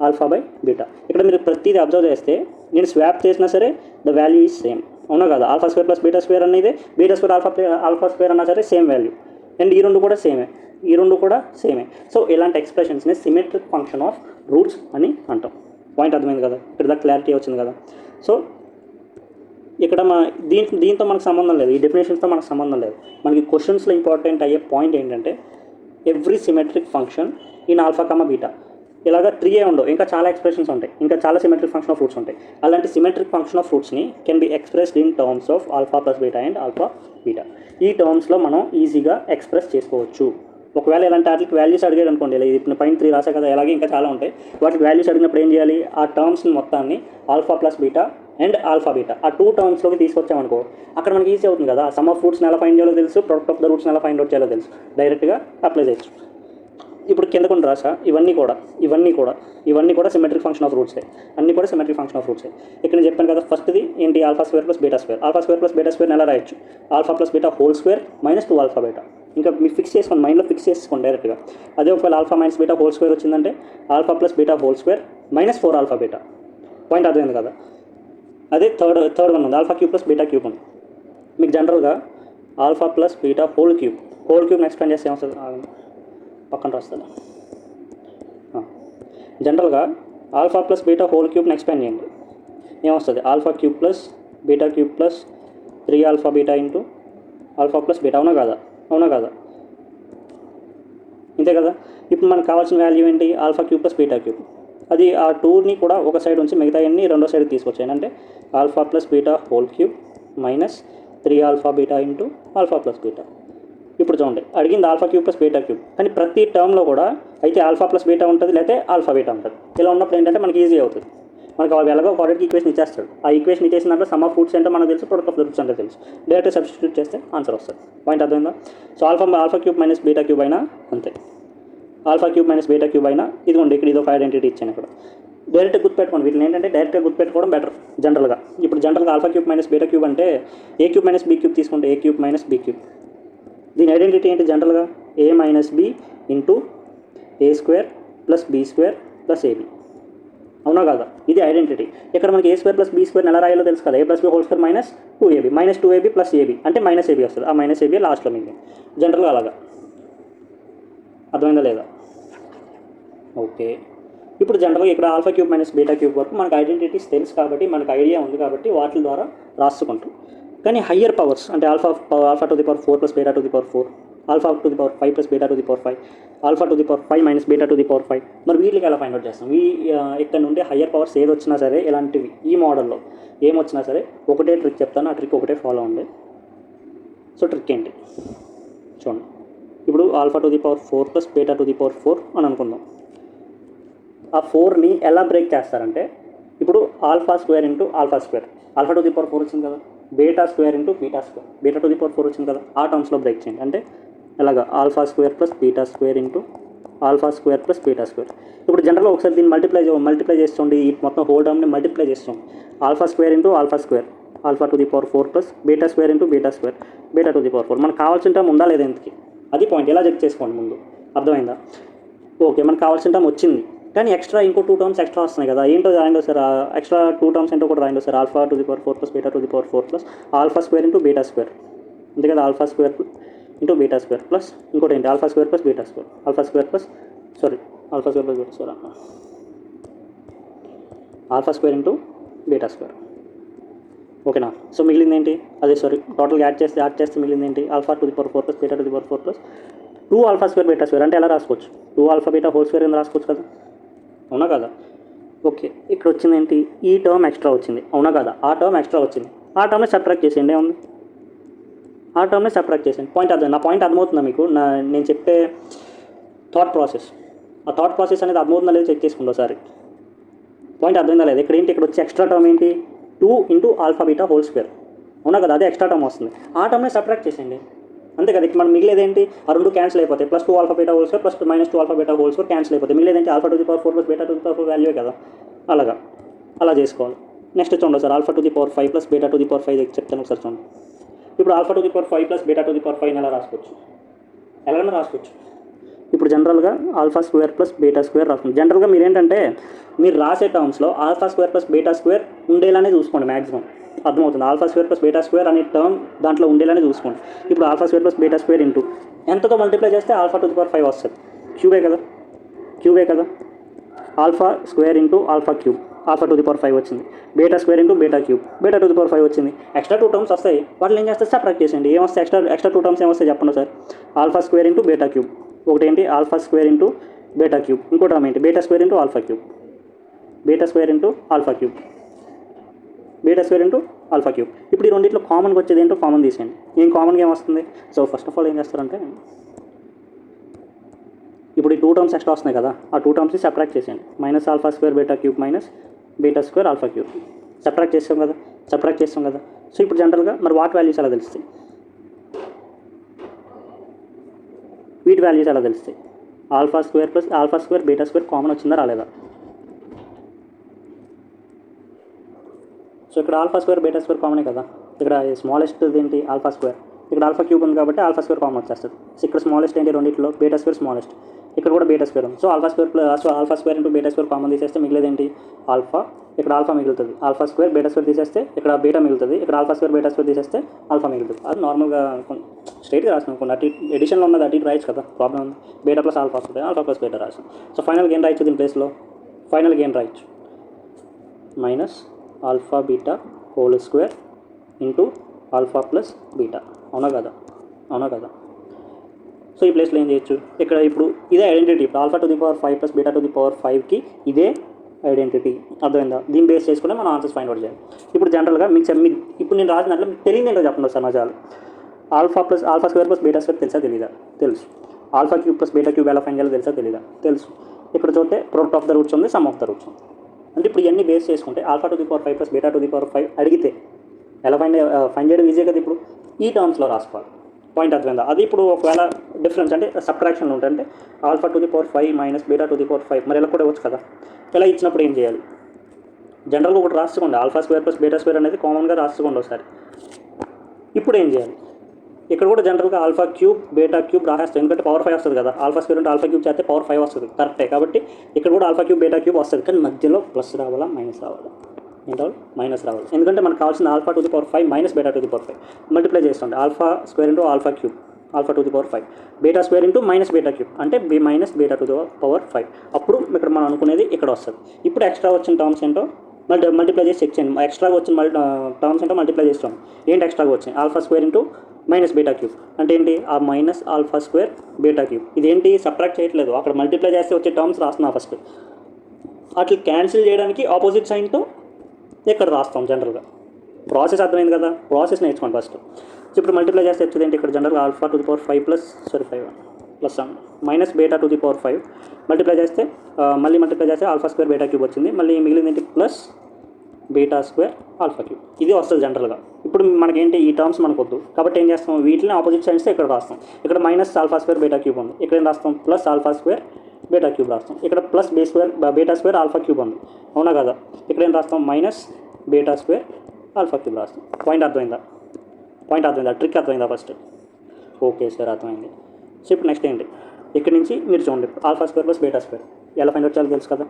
ఆల్ఫా బై బీటా. ఇక్కడ మీరు ప్రతిదీ అబ్జర్వ్ చేస్తే నేను స్వాప్ చేసినా సరే ద వాల్యూ ఈజ్ సేమ్, అవునా కదా? Alpha square plus beta square అనేది బీటా స్క్వేర్ ఆల్ఫా స్క్వేర్ అన్నా సరే సేమ్ వాల్యూ, అండ్ ఈ రెండు కూడా సేమే. సో ఇలాంటి ఎక్స్ప్రెషన్స్ని సిమెట్రిక్ ఫంక్షన్ ఆఫ్ రూట్స్ అని అంటాం. పాయింట్ అర్థమైంది కదా? ఇక్కడ దాకా క్లారిటీ వచ్చింది కదా? సో ఇక్కడ దీంతో మనకు సంబంధం లేదు, ఈ డెఫినేషన్స్తో మనకు సంబంధం లేదు. మనకి క్వశ్చన్స్లో ఇంపార్టెంట్ అయ్యే పాయింట్ ఏంటంటే every symmetric function in alpha comma beta. ఇలాగా 3 ఉండవు, ఇంకా చాలా ఎక్స్ప్రెషన్స్ ఉంటాయి, ఇంకా చాలా సిమెట్రిక్ ఫంక్షన్ ఆఫ్ రూట్స్ ఉంటాయి. అలాంటి సిమెట్రిక్ ఫంక్షన్ ఆఫ్ రూట్స్ని can be expressed in terms of alpha plus beta and alpha beta. ఈ టర్మ్స్లో మనం ఈజీగా ఎక్స్ప్రెస్ చేసుకోవచ్చు. ఒకవేళ ఇలాంటి వాటికి వాల్యూస్ అడిగాడు అనుకోండి, ఇలా ఇప్పుడు పైన 3 రాసా కదా, అలాగే ఇంకా చాలా ఉంటాయి. వాటికి వాల్యూస్ అడిగినప్పుడు ఏం చేయాలి, ఆ టర్మ్స్ని మొత్తాన్ని alpha plus beta and alpha beta ఆ 2 టర్మ్స్లోకి తీసుకొచ్చామనుకో, అక్కడ మనకి ఈజీ అవుతుంది కదా. సమ్ ఆఫ్ రూట్స్ని ఎలా ఫైండ్ చేయాలో తెలుసు, ప్రొడక్ట్ ఆఫ్ ద రూట్స్ని ఎలా ఫైండ్ అవుట్ చేయాలో తెలుసు, డైరెక్ట్గా అప్లై చేయొచ్చు. ఇప్పుడు కింద కొన్ని రాసా, ఇవన్నీ కూడా సిమెట్రిక్ ఫంక్షన్ ఆఫ్ రూట్సే, అన్నీ కూడా సిమెట్రిక్ ఫంక్షన్ ఆఫ్ రూట్సే. ఇక్కడ నేను చెప్పాను కదా, ఫస్ట్ది ఏంటి, alpha square plus beta square. Alpha square plus beta square ఎలా రాయొచ్చు, alpha plus beta whole square minus 2 alpha beta. ఇంకా మీరు ఫిక్స్ చేసుకోండి, మైండ్లో ఫిక్స్ చేసుకోండి డైరెక్ట్గా. అదే ఒకవేళ alpha minus beta whole square వచ్చిందంటే alpha plus beta whole square minus 4 alpha beta. Point అర్థమైంది కదా. అదే థర్డ్ వన్ ఉంది, alpha cube plus beta cube ఉంది. మీకు జనరల్గా ఆల్ఫా ప్లస్ బీటా హోల్ క్యూబ్ని ఎక్స్ప్లెయిన్ చేస్తే ఏమొస్తుంది, పక్కన రాస్తాను. జనరల్గా ఆల్ఫా ప్లస్ బీటా హోల్ క్యూబ్ని ఎక్స్పాండ్ చేయండి, ఏమొస్తుంది, alpha cube plus beta cube plus 3 alpha beta into alpha plus beta. అవునా కాదా, ఇంతే కదా. ఇప్పుడు మనకు కావాల్సిన వాల్యూ ఏంటి, alpha cube plus beta cube. అది ఆ 2ని కూడా ఒక సైడ్ ఉంచి మిగతా అన్ని రెండో సైడ్కి తీసుకొచ్చాను, అంటే alpha plus beta whole cube minus 3 alpha beta into alpha plus beta. ఇప్పుడు చూడండి, అడిగింది alpha cube plus beta cube, కానీ ప్రతి టర్మ్లో కూడా అయితే ఆల్ఫా ప్లస్ బీటా ఉంటుంది, లేకపోతే ఆల్ఫా బీటా ఉంటుంది. ఇలా ఉన్నప్పుడు ఏంటంటే మనకి ఈజీ అవుతుంది. మనకు ఎలాగో క్వాడ్రాటిక్ ఈక్వేషన్ ఇచ్చేస్తాడు, ఆ ఈక్వేషన్ ఇచ్చేసిన దాంట్లో సమ్ ఆఫ్ రూట్స్ అంటే మనకు తెలుసు, ప్రొడక్ట్ ఆఫ్ ద రూట్స్ అంటే తెలుసు, డైరెక్ట్ సబ్స్టిట్యూట్ చేస్తే ఆన్సర్ వస్తుంది. పాయింట్ అర్థమైందా. So alpha cube minus beta cube అయినా అంతే, alpha cube minus beta cube అయినా ఇదిగోండి, ఇక్కడ ఇదొక ఐడెంటిటీ ఇచ్చాను. ఇక్కడ డైరెక్ట్గా గుర్తుపెట్టుకోండి, వీటిని ఏంటంటే డైరెక్ట్గా గుర్తుపెట్టుకోవడం బెటర్. జనరల్గా alpha cube minus beta cube అంటే A cube minus B cube తీసుకుంటే A cube minus B cube. దీని ఐడెంటిటీ ఏంటి, జనరల్గా A minus B into A square plus B square plus AB. అవునా కాదా, ఇది ఐడెంటిటీ. ఇక్కడ మనకి A square plus B square ఎలా రాయాలో తెలుసు కదా, A plus B whole square minus 2ab plus AB అంటే మైనస్ ఏబి వస్తుంది, ఆ మైనస్ ఏబి లాస్ట్లో మిగిలింది. జనరల్గా అలాగా అర్థమైందా లేదా. ఓకే, ఇప్పుడు జనరల్గా ఇక్కడ alpha cube minus beta cube వరకు మనకు ఐడెంటిటీస్ తెలుసు కాబట్టి, మనకు ఐడియా ఉంది కాబట్టి వాటి ద్వారా రాసుకుంటాం. కానీ హయ్యర్ పవర్స్ అంటే alpha to the power 4 plus beta to the power 4, alpha to the power 5 plus beta to the power 5, alpha to the power 5 minus beta to the power 5, మరి వీటికి ఎలా ఫైండ్ అవుట్ చేస్తాం. ఇక్కడ నుండి higher powers ఏది వచ్చినా సరే, ఇలాంటివి ఈ మోడల్లో ఏమొచ్చినా సరే ఒకటే ట్రిక్ చెప్తాను, ఆ ట్రిక్ ఒకటే ఫాలో అవ్వండి. సో ట్రిక్ ఏంటి చూడండి, ఇప్పుడు alpha to the power 4 plus beta to the power 4 అని అనుకుందాం. ఆ 4ని ఎలా బ్రేక్ చేస్తారంటే, ఇప్పుడు alpha square into alpha square, alpha to the power 4 వచ్చింది కదా, beta square into beta square, beta to the power 4 వచ్చింది కదా, ఆ టర్మ్స్లో బ్రేక్ చేయండి. అంటే ఎలాగా, alpha square plus beta square into alpha square plus beta square. ఇప్పుడు జనరల్గా ఒకసారి దీన్ని మల్టిప్లై చేస్తుంది, ఈ మొత్తం హోల్ టర్మ్ని మల్టిప్లై చేస్తాం. Alpha square into alpha square, alpha to the power 4 plus beta square into beta square, beta to the power 4. మనకు కావాల్సిన టర్మ్ ఉందా లేదా ఇంతకి, అది పాయింట్. ఎలా చెక్ చేసుకోండి ముందు, అర్థమైందా. ఓకే, మనకు కావాల్సిన టర్మ్ వచ్చింది, కానీ ఎక్స్ట్రా ఇంకో 2 టర్మ్స్ ఎక్స్ట్రా వస్తున్నాయి కదా, ఏంటో రాయండి సార్, ఎక్స్ట్రా 2 టర్మ్స్ ఏంటో కూడా రాయండి sir. Alpha to the power 4 plus beta to the power 4 plus alpha square into beta square, అంతే కదా, alpha square into beta square plus ఇంకోటి ఏంటి, alpha square plus beta square, alpha square plus beta square, alpha square into beta square. ఓకేనా. So మిగిలింది ఏంటి, టోటల్గా add చేస్తే మిగిలింది ఏంటి, alpha to the power 4 plus beta to the power 4 plus 2 alpha square beta square. అంటే ఎలా రాసుకోవచ్చు, 2 ఆల్ఫా బీటా హోల్ స్క్వేర్ అని రాసుకోవచ్చు కదా, అవునా కదా. ఓకే, ఇక్కడ వచ్చింది ఏంటి, ఈ టర్మ్ ఎక్స్ట్రా వచ్చింది, అవునా కదా, ఆ టర్మ్ ఎక్స్ట్రా వచ్చింది, ఆ టర్మ్ని సబ్ట్రాక్ట్ చేసేయండి, ఏముంది, ఆ టర్మ్ని సబ్ట్రాక్ట్ చేసేయండి. నా పాయింట్ అర్థమవుతుందా మీకు, నేను చెప్పే థాట్ ప్రాసెస్, ఆ థాట్ ప్రాసెస్ అనేది అర్థమవుతుందా లేదు చెక్ చేసుకోండి ఒకసారి. పాయింట్ అర్థమైందా లేదు. ఇక్కడ ఏంటి, ఇక్కడ వచ్చే ఎక్స్ట్రా టర్మ్ ఏంటి, 2 into alpha beta whole square, అవునా కదా, అదే ఎక్స్ట్రా టర్మ్ వస్తుంది, ఆ టర్మ్ని సబ్ట్రాక్ట్ చేసేయండి, అంతే కదా. ఇక్కడ మనం మిగిలేదేంటి, ఆ 2 క్యాన్సిల్ అయిపోతాయి, plus 2 alpha beta whole square plus minus 2 alpha beta whole square cancel అయిపోతాయి, మిగిలేదేంటి, alpha to the power 4 plus beta to the power 4 value కదా, అలా చేసుకోవాలి. నెక్స్ట్ చూడండి sir, alpha to the power 5 plus beta to the power 5 చెప్తాను ఒకసారి చూడండి. ఇప్పుడు alpha to the power 5 plus beta to the power 5 ఎలా రాసుకోవచ్చు, ఎలాగైనా రాసుకోవచ్చు. ఇప్పుడు జనరల్గా alpha square plus beta square రాసుకోండి. జనరల్గా మీరు ఏంటంటే మీరు రాసే టర్మ్స్లో alpha square plus beta square ఉండేలానే చూసుకోండి, మ్యాక్సిమం అర్థమవుతుంది. Alpha square plus beta square అనే టర్మ్ దాంట్లో ఉండేలానే చూసుకోండి. ఇప్పుడు alpha square plus beta square into ఎంతతో మల్టిప్లై చేస్తే ఆల్ఫా టు ది పవర్ 5 వస్తుంది, క్యూబే కదా, alpha square into alpha cube, alpha to the power 5 వచ్చింది, beta square into beta cube, beta to the power 5 వచ్చింది. ఎక్స్ట్రా 2 టర్మ్స్ వస్తాయి, వాటిని ఏం చేస్తే సబ్ట్రాక్ట్ చేసేయండి, ఏమొస్తాయి ఎక్స్ట్రా 2 టర్మ్స్ ఏమొస్తాయి చెప్పండి sir. Alpha square into beta cube, ఒకటి ఏంటి alpha square into beta cube, ఇంకో టర్మ్ ఏంటి beta square into alpha cube, beta square into alpha cube, beta square into alpha cube. ఇప్పుడు ఈ రెండింటిలో కామన్గా వచ్చేది ఏంటో కామన్ తీసేయండి, ఏం కామన్గా ఏమొస్తుంది. సో ఫస్ట్ ఆఫ్ ఆల్ ఏం చేస్తారంటే ఇప్పుడు ఈ 2 టర్మ్స్ ఎక్స్ట్రా వస్తున్నాయి కదా, ఆ 2 టర్మ్స్ని సబ్ట్రాక్ట్ చేసేయండి. Minus alpha square beta cube minus beta square alpha cube subtract చేస్తాం కదా. సో ఇప్పుడు జనరల్గా మరి వాటి వాల్యూస్ ఎలా తెలుస్తాయి, వీటి వాల్యూస్ ఎలా తెలుస్తాయి? Alpha square plus alpha square beta square common వచ్చిందా రాలేదా? సో ఇక్కడ ఆల్ఫా స్క్వేర్ బీటా స్క్వేర్ కామనే కదా. ఇక్కడ స్మాలెస్ట్ ఏంటి ఆల్ఫా స్క్వేర్, ఇక్కడ ఆల్ఫా క్యూబ్ ఉంది కాబట్టి ఆల్ఫా స్క్వేర్ కామన్ వచ్చేస్తుంది. సో ఇక్కడ స్మాలెస్ట్ ఏంటి రెండింటిలో, బీటా స్క్వేర్ స్మాలెస్ట్, ఇక్కడ కూడా బీటా స్క్వేర్ ఉంది. So alpha square into beta square common తీసేస్తే మిగిలేదు ఏంటి ఆల్ఫా, ఇక్కడ ఆల్ఫా మిగులుతుంది. ఆల్ఫా స్క్వేర్ బీటా స్క్వేర్ తీసేస్తే ఇక్కడ బీటా మిగులుతుంది, ఇక్కడ ఆల్ఫా స్క్వేర్ బీటా స్క్వేర్ తీసేస్తే ఆల్ఫా మిగులుతుంది. అది నార్మల్గా స్ట్రైట్గా రాసినాం, కొన్ని అటు ఎడిషన్లో ఉన్నది అటు ఇటు రాయచ్చు కదా, ప్రాబ్లం ఉంది. బీటా ప్లస్ ఆల్ఫా వస్తుంది, ఆల్ఫా ప్లస్ బీటా రాసాం. సో ఫైనల్గా ఏం రాయొచ్చు దీని ప్లేస్లో, ఫైనల్గా ఏం రాయొచ్చు minus alpha beta whole square into alpha plus beta. అవునా కదా. సో ఈ ప్లేస్లో ఏం చేయొచ్చు, ఇక్కడ ఇప్పుడు ఇదే ఐడెంటిటీ, ఇప్పుడు alpha to the power 5 plus beta to the power 5కి ఇదే ఐడెంటిటీ, అర్థమైందా? దీన్ని బేస్ చేసుకుంటే మనం ఆన్సర్స్ ఫైండ్ అవుట్ చేయాలి. ఇప్పుడు జనరల్గా మీకు ఇప్పుడు నేను రాసిన దాంట్లో మీకు తెలియదు ఏంటో చెప్పండి సార్ నా చాలు. Alpha square plus beta square తెలుసా తెలీదా? తెలుసు. Alpha cube plus beta cube ఎలా ఫైండ్ చేయాలో తెలుసా తెలీదా? తెలుసు. ఇక్కడ చూస్తే ప్రొడక్ట్ ఆఫ్ ద రూట్స్ ఉంది, సమ్ ఆఫ్ ద రూట్స్ ఉంది. అంటే ఇప్పుడు ఇవన్నీ బేస్ చేసుకుంటే alpha to the power 5 plus beta to the power 5 అడిగితే ఎలా ఫైండ్ చేయడం ఈజీ కదా. ఇప్పుడు ఈ టర్మ్స్లో రాసుకోవాలి, పాయింట్ అర్థమైందా? అది ఇప్పుడు ఒకవేళ డిఫరెన్స్ అంటే సబ్ట్రాక్షన్లో ఉంటుంటే alpha to the power 5 minus beta to the power 5 మరి ఎలా కూడా ఇవ్వచ్చు కదా. ఇలా ఇచ్చినప్పుడు ఏం చేయాలి, జనరల్గా ఒకటి రాసుకోండి, alpha square plus beta square అనేది కామన్గా రాసుకోండి ఒకసారి. ఇప్పుడు ఏం చేయాలి, ఇక్కడ కూడా జనరల్గా ఆల్ఫా క్యూబ్ బీటా క్యూబ్ రాసేస్తాం, ఎందుకంటే పవర్ 5 వస్తుంది కదా. ఆల్ఫా స్క్వేర్ అంటే ఆల్ఫా క్యూబ్ చేస్తే పవర్ 5 వస్తుంది, కరెక్టే. కాబట్టి ఇక్కడ కూడా ఆల్ఫా క్యూబ్ బీటా క్యూబ్ వస్తుంది, కానీ మధ్యలో ప్లస్ రావాలా మైనస్ రావాలా, మైనస్ రావాలి. ఎందుకంటే మనకు కావాల్సిన alpha to the power 5 minus beta to the power 5 multiply చేస్తుంది. Alpha square into alpha cube alpha to the power 5 beta square into minus beta cube అంటే minus beta to the power 5. అప్పుడు ఇక్కడ మనం అనుకునేది ఇక్కడ వస్తుంది. ఇప్పుడు ఎక్స్ట్రా వచ్చిన టర్మ్స్ ఏంటో మల్టిప్లై చేసి చెక్ చేయండి. ఎక్స్ట్రాగా వచ్చిన టర్మ్స్ ఏంటో మల్టిప్లై చేస్తాం. ఏంటి ఎక్స్ట్రాగా వచ్చినాయి, alpha square into minus beta cube అంటే ఏంటి, ఆ minus alpha square beta cube. ఇదేంటి సబ్ట్రాక్ట్ చేయట్లేదు, అక్కడ మల్టిప్లై చేస్తే వచ్చే టర్మ్స్ రాస్తున్నా ఫస్ట్. అట్లా క్యాన్సిల్ చేయడానికి ఆపోజిట్ సైన్తో ఇక్కడ రాస్తాం. జనరల్గా ప్రాసెస్ అర్థమైంది కదా, ప్రాసెస్ నేర్చుకోండి ఫస్ట్. సో ఇప్పుడు మల్టిప్లై చేస్తే వచ్చేది ఏంటి, ఇక్కడ జనరల్గా alpha to the power 5 plus minus beta to the power 5 multiply చేస్తే మళ్ళీ మల్టిప్లై చేస్తే ఆల్ఫా స్క్వేర్ బీటా క్యూబ్ వచ్చింది. మళ్ళీ మిగిలింది ఏంటి plus beta square alpha cube. ఇది వస్తుంది జనరల్గా. ఇప్పుడు మనకేంటి ఈ టర్మ్స్ మనకు వద్దు కాబట్టి ఏం చేస్తాం, వీటిని ఆపోజిట్ సైడ్స్ ఇక్కడ రాస్తాం. ఇక్కడ minus alpha square beta cube ఉంది, ఇక్కడ ఏం రాస్తాం plus alpha square beta cube రాస్తాం. ఇక్కడ plus beta square alpha cube ఉంది, అవునా కదా. ఇక్కడ ఏం రాస్తాం minus beta square alpha cube రాస్తాం. పాయింట్ అర్థమైందా, ట్రిక్ అర్థమైందా ఫస్ట్? ఓకే సార్ అర్థమైంది. సో ఇప్పుడు నెక్స్ట్ ఏంటి, ఇక్కడ నుంచి మీరు చూడండి, alpha square plus beta square ఎలా ఫైండ్ అవుట్ చేయాలో తెలుసు కదా.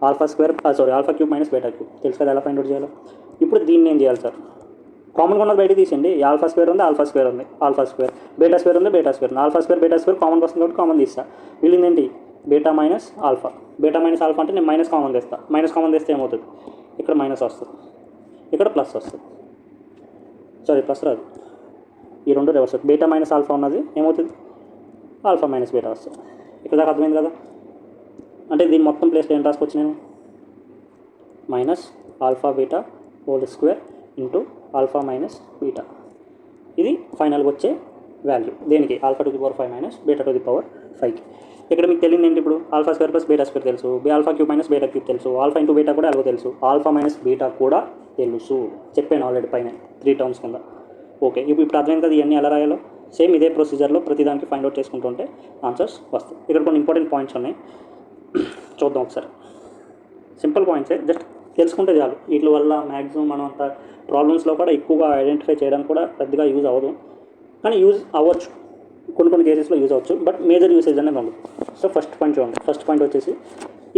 Alpha cube minus beta cube తెలుసు కదా ఎలా ఫైండ్ అవుట్ చేయాలో. ఇప్పుడు దీన్ని ఏం చేయాలి సార్, కామన్గా ఉన్నది బయట తీసేయండి. ఆల్ఫా స్క్వేర్ ఉంది, ఆల్ఫా స్క్వేర్ ఉంది, ఆల్ఫా స్క్వేర్ బీటా స్క్వేర్ ఉంది, beta square. Alpha square beta square common వస్తుంది కాబట్టి కామన్ తీస్తా. మిగిలింది ఏంటి బీటా మైనస్ ఆల్ఫా అంటే నేను మైనస్ కామన్ తెస్తా. మైనస్ కామన్ తెస్తే ఏమవుతుంది, ఇక్కడ మైనస్ వస్తుంది, ఇక్కడ ప్లస్ వస్తుంది. ప్లస్ రాదు, ఈ రెండు రివర్స్ అవుతుంది. బీటా మైనస్ ఆల్ఫా ఉన్నది ఏమవుతుంది, ఆల్ఫా మైనస్ బీటా వస్తుంది. ఇక్కడ దాకా అర్థమైంది కదా. అంటే దీని మొత్తం ప్లేస్లో ఏం రాసుకోవచ్చు నేను, minus alpha beta whole square into alpha minus beta. ఇది ఫైనల్గా వచ్చే వాల్యూ దేనికి, alpha to the power 5 minus beta to the power 5కి. ఇక్కడ మీకు తెలియదు ఏంటి, ఇప్పుడు alpha square plus beta square తెలుసు, alpha cube minus beta cube తెలుసు, ఆల్ఫా ఇంటూ బీటా కూడా అలాగో తెలుసు, ఆల్ఫా మైనస్ బీటా కూడా తెలుసు. చెప్పాను ఆల్రెడీ పైన 3 టర్మ్స్ కింద. ఓకే, ఇప్పుడు అర్థమైంది కదా ఇవన్నీ ఎలా రాయాలో. సేమ్ ఇదే ప్రొసీజర్లో ప్రతిదానికి ఫైండ్ అవుట్ చేసుకుంటుంటే ఆన్సర్స్ వస్తాయి. ఇక్కడ కొన్ని ఇంపార్టెంట్ పాయింట్స్ ఉన్నాయి, చూద్దాం ఒకసారి. సింపుల్ పాయింట్సే, జస్ట్ తెలుసుకుంటే చాలు. వీటి వల్ల మ్యాక్సిమం మనం అంత ప్రాబ్లమ్స్లో కూడా ఎక్కువగా ఐడెంటిఫై చేయడానికి కూడా పెద్దగా యూజ్ అవ్వదు, కానీ యూజ్ అవ్వచ్చు, కొన్ని కేసెస్లో యూజ్ అవ్వచ్చు, బట్ మేజర్ యూసేజ్ అనేది ఉండదు. సో ఫస్ట్ పాయింట్ చూడండి. ఫస్ట్ పాయింట్ వచ్చేసి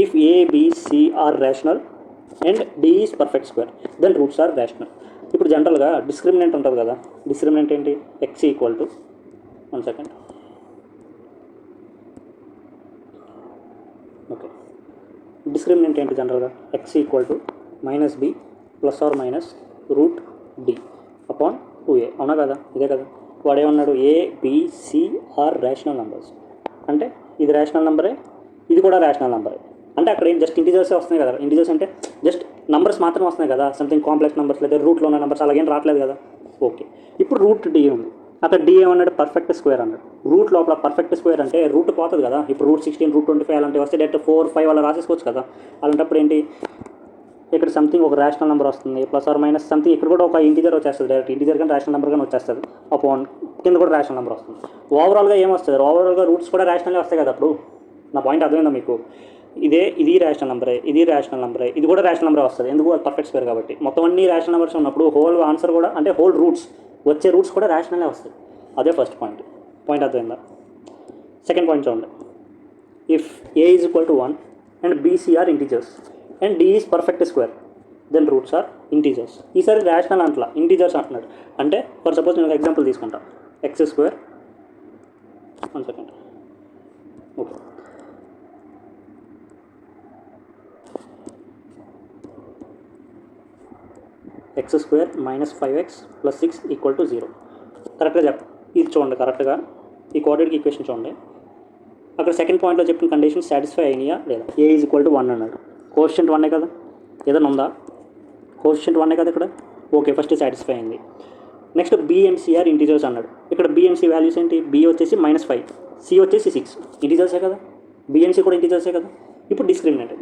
if a b c are rational and D is perfect square then roots are rational. ఇప్పుడు జనరల్గా డిస్క్రిమినెంట్ ఉంటుంది కదా, డిస్క్రిమినెంట్ ఏంటి, x equal to 1 second. Okay, discriminant ఏంటి జనరల్గా, x equal to minus b plus or minus root d upon 2a. అవునా కదా, ఇదే కదా. వాడు ఏమన్నాడు, a b c are rational numbers అంటే ఇది రేషనల్ నెంబరే, ఇది కూడా రేషనల్ నెంబరే. అంటే అక్కడ ఏం జస్ట్ ఇంటిజర్సే వస్తున్నాయి కదా. ఇంటిజర్స్ అంటే జస్ట్ నంబర్స్ మాత్రమే వస్తున్నాయి కదా, సంథింగ్ కాంప్లెక్స్ నెంబర్స్ లేదా రూట్లో ఉన్న నెంబర్స్ అలాగేం రావట్లేదు కదా. ఓకే, ఇప్పుడు రూట్ డి ఉంది. అక్కడ డి ఏమన్నాడు, పర్ఫెక్ట్ స్క్వేర్ అన్నాడు. రూట్ లోపల పర్ఫెక్ట్ స్క్వేర్ అంటే రూట్ పోతుంది కదా. ఇప్పుడు రూట్ 16 రూట్ 25 అలాంటివి వస్తే డైరెక్ట్ 4 5 అలా రాసేసుకోవచ్చు కదా. అలాంటప్పుడు ఏంటి, ఇక్కడ సంథింగ్ ఒక రేషనల్ నెంబర్ వస్తుంది, ప్లస్ ఆర్ మైనస్ సంథింగ్. ఇక్కడ కూడా ఒక ఇంటీజర్ వచ్చేస్తుంది, డైరెక్ట్ ఇంటీజర్ కానీ రేషనల్ నెంబర్ కానీ వచ్చేస్తుంది. అపాన్ కింద కూడా రేషనల్ నెంబర్ వస్తుంది. ఓవరాల్గా ఏమొస్తుంది, ఓవరాల్గా రూట్స్ కూడా రేషనల్గా వస్తాయి కదా. అప్పుడు నా పాయింట్ అర్థమైందా మీకు? ఇది రేషనల్ నెంబరే, ఇది రేషనల్ నెంబరే, ఇది కూడా రేషనల్ నెంబర్ వస్తుంది. ఎందుకు, అది పర్ఫెక్ట్ స్క్వేర్ కాబట్టి. మొత్తం అన్ని రేషనల్ నెంబర్స్ ఉన్నప్పుడు హోల్ ఆన్సర్ కూడా అంటే హోల్ రూట్స్ వచ్చే రూట్స్ కూడా రేషనలే వస్తాయి. అదే ఫస్ట్ పాయింట్ అర్థమైందా? సెకండ్ పాయింట్ చూడండి. If a is equal to 1 and b c are integers and D is perfect square then roots are integers. ఈసారి రేషనల్ అంటలా, ఇంటీజర్స్ అంటున్నాడు. అంటే ఫర్ సపోజ్ నేను ఒక ఎగ్జాంపుల్ తీసుకుంటా, x square. 1 second. Okay, x square minus 5x plus 6 equal to 0. కరెక్ట్గా ఇది చూడండి, కరెక్ట్గా ఈ కోఆర్డినేట్ ఈక్వేషన్ చూడండి. అక్కడ సెకండ్ పాయింట్లో చెప్పిన కండిషన్ సాటిస్ఫై అయినాయా లేదా? ఏ ఈజ్ ఈక్వల్ టు 1 అన్నాడు. కోఎఫిషియంట్ 1 కదా, ఏదైనా ఉందా? కోఎఫిషియంట్ 1 కదా ఇక్కడ. ఓకే, ఫస్ట్ సాటిస్ఫై అయింది. Next b and c are integers అన్నాడు. ఇక్కడ బి అండ్ సి వాల్యూస్ ఏంటి? బి వచ్చేసి -5, సి వచ్చేసి 6. ఇంటీజర్సే కదా, బి అండ్ సి కూడా ఇంటీజర్సే కదా. ఇప్పుడు డిస్క్రిమినెంట్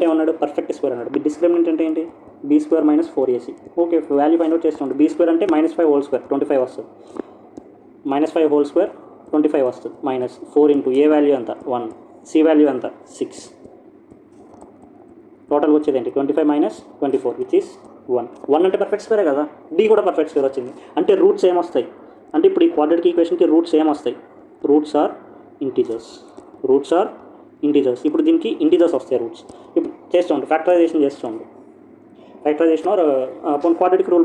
ఏమన్నాడు? పర్ఫెక్ట్ స్క్వేర్ అన్నాడు. డిస్క్రిమినెంట్ అంటే ఏంటి? B square minus 4ac. Okay, value find out చేస్తుండే. బీ స్క్వేర్ అంటే -5 హోల్ స్క్వేర్ 25 వస్తుంది. -5 హోల్ స్క్వేర్ 25 వస్తుంది. మైనస్ 4 ఇంటూ ఏ వాల్యూ ఎంత 1, సి వాల్యూ ఎంత 6. టోటల్గా వచ్చేది ఏంటి? 25 మైనస్ 24 విచ్ ఈస్ 1 అంటే పర్ఫెక్ట్ స్క్వేరే కదా. డి కూడా పర్ఫెక్ట్ స్క్వేర్ వచ్చింది. అంటే రూట్స్ ఏమొస్తాయి అంటే ఇప్పుడు ఈ క్వాడ్రాటిక్ ఈక్వేషన్కి రూట్స్ ఏమొస్తాయి? Roots are integers. ఇప్పుడు దీనికి ఇంటీజర్స్ వస్తాయి రూట్స్. ఇప్పుడు చేస్తుండే ఫ్యాక్టరైజేషన్ చేస్తుండే. ఫ్యాక్టరైజేషన్ ఆర్ అప్పుడు క్వాడ్రాటిక్ రూల్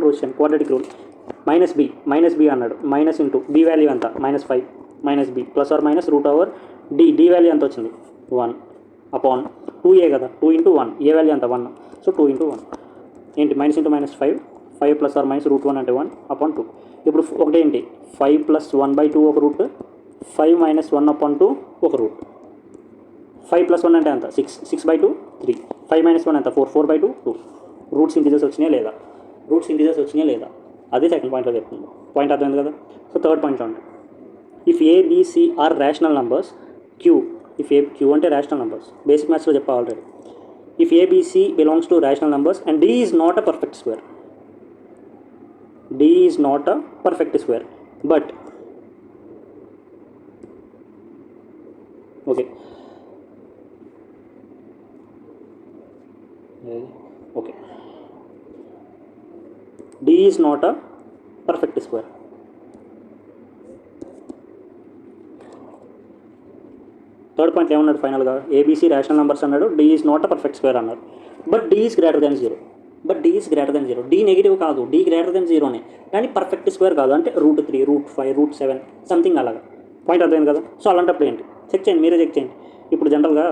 మైనస్ బి అన్నాడు. మైనస్ ఇంటూ బి వాల్యూ ఎంత -5 minus b plus or minus root over d value ఎంత వచ్చింది 1 అపాన్ 2a కదా. 2 ఇంటూ 1, ఏ వాల్యూ ఎంత 1. సో 2 ఇంటూ 1 ఏంటి, minus into -5 plus or minus root 1 అంటే 1 upon 2. ఇప్పుడు ఒకటి ఏంటి, 5 ప్లస్ 1/2 ఒక రూట్, 5 మైనస్ 1 అపాన్ 2 ఒక రూట్. 5 ప్లస్ 1 అంటే ఎంత 6/2 3. 5 మైనస్ 1 ఎంత 4/2 2. రూట్స్ ఇంటీజర్స్ వచ్చినాయా లేదా? అదే సెకండ్ పాయింట్లో చెప్తుంది. పాయింట్ అర్థమైంది కదా. సో థర్డ్ పాయింట్ చూడండి. If ABC are rational numbers Q అంటే రేషనల్ నంబర్స్, బేసిక్ మ్యాథ్స్లో చెప్పా already. If ABC belongs to rational numbers and D is not a perfect square, but okay D is not a perfect square. Third point ఏమన్నాడు ఫైనల్గా? ABC rational numbers అన్నాడు, D is not a perfect square అన్నాడు. But D is greater than zero. D negative కాదు, D greater than జీరోనే, కానీ perfect square కాదు. అంటే √3, √5, √7 something అలాగా. Point అర్థమైంది కదా. సో అలాంటప్పుడు ఏంటి, మీరే చెక్ చేయండి. ఇప్పుడు జనరల్గా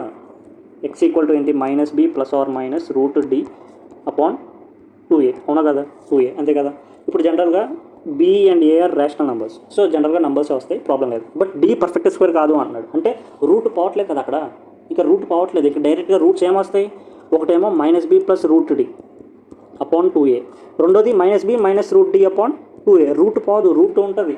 x ఈక్వల్ టు ఏంటి, -b plus or minus √d upon 2a, అవునా కదా, 2a అంతే కదా. ఇప్పుడు జనరల్గా b and a are rational numbers, so జనరల్గా నెంబర్స్ వస్తాయి, ప్రాబ్లం లేదు. బట్ d పర్ఫెక్ట్ స్క్వేర్ కాదు అన్నాడు. అంటే రూట్ పోవట్లేదు కదా అక్కడ, ఇక్కడ డైరెక్ట్గా రూట్స్ ఏమొస్తాయి? ఒకటేమో -b plus √d upon 2a, రెండోది -b minus √d upon 2a. Root పోదు, రూట్ ఉంటుంది.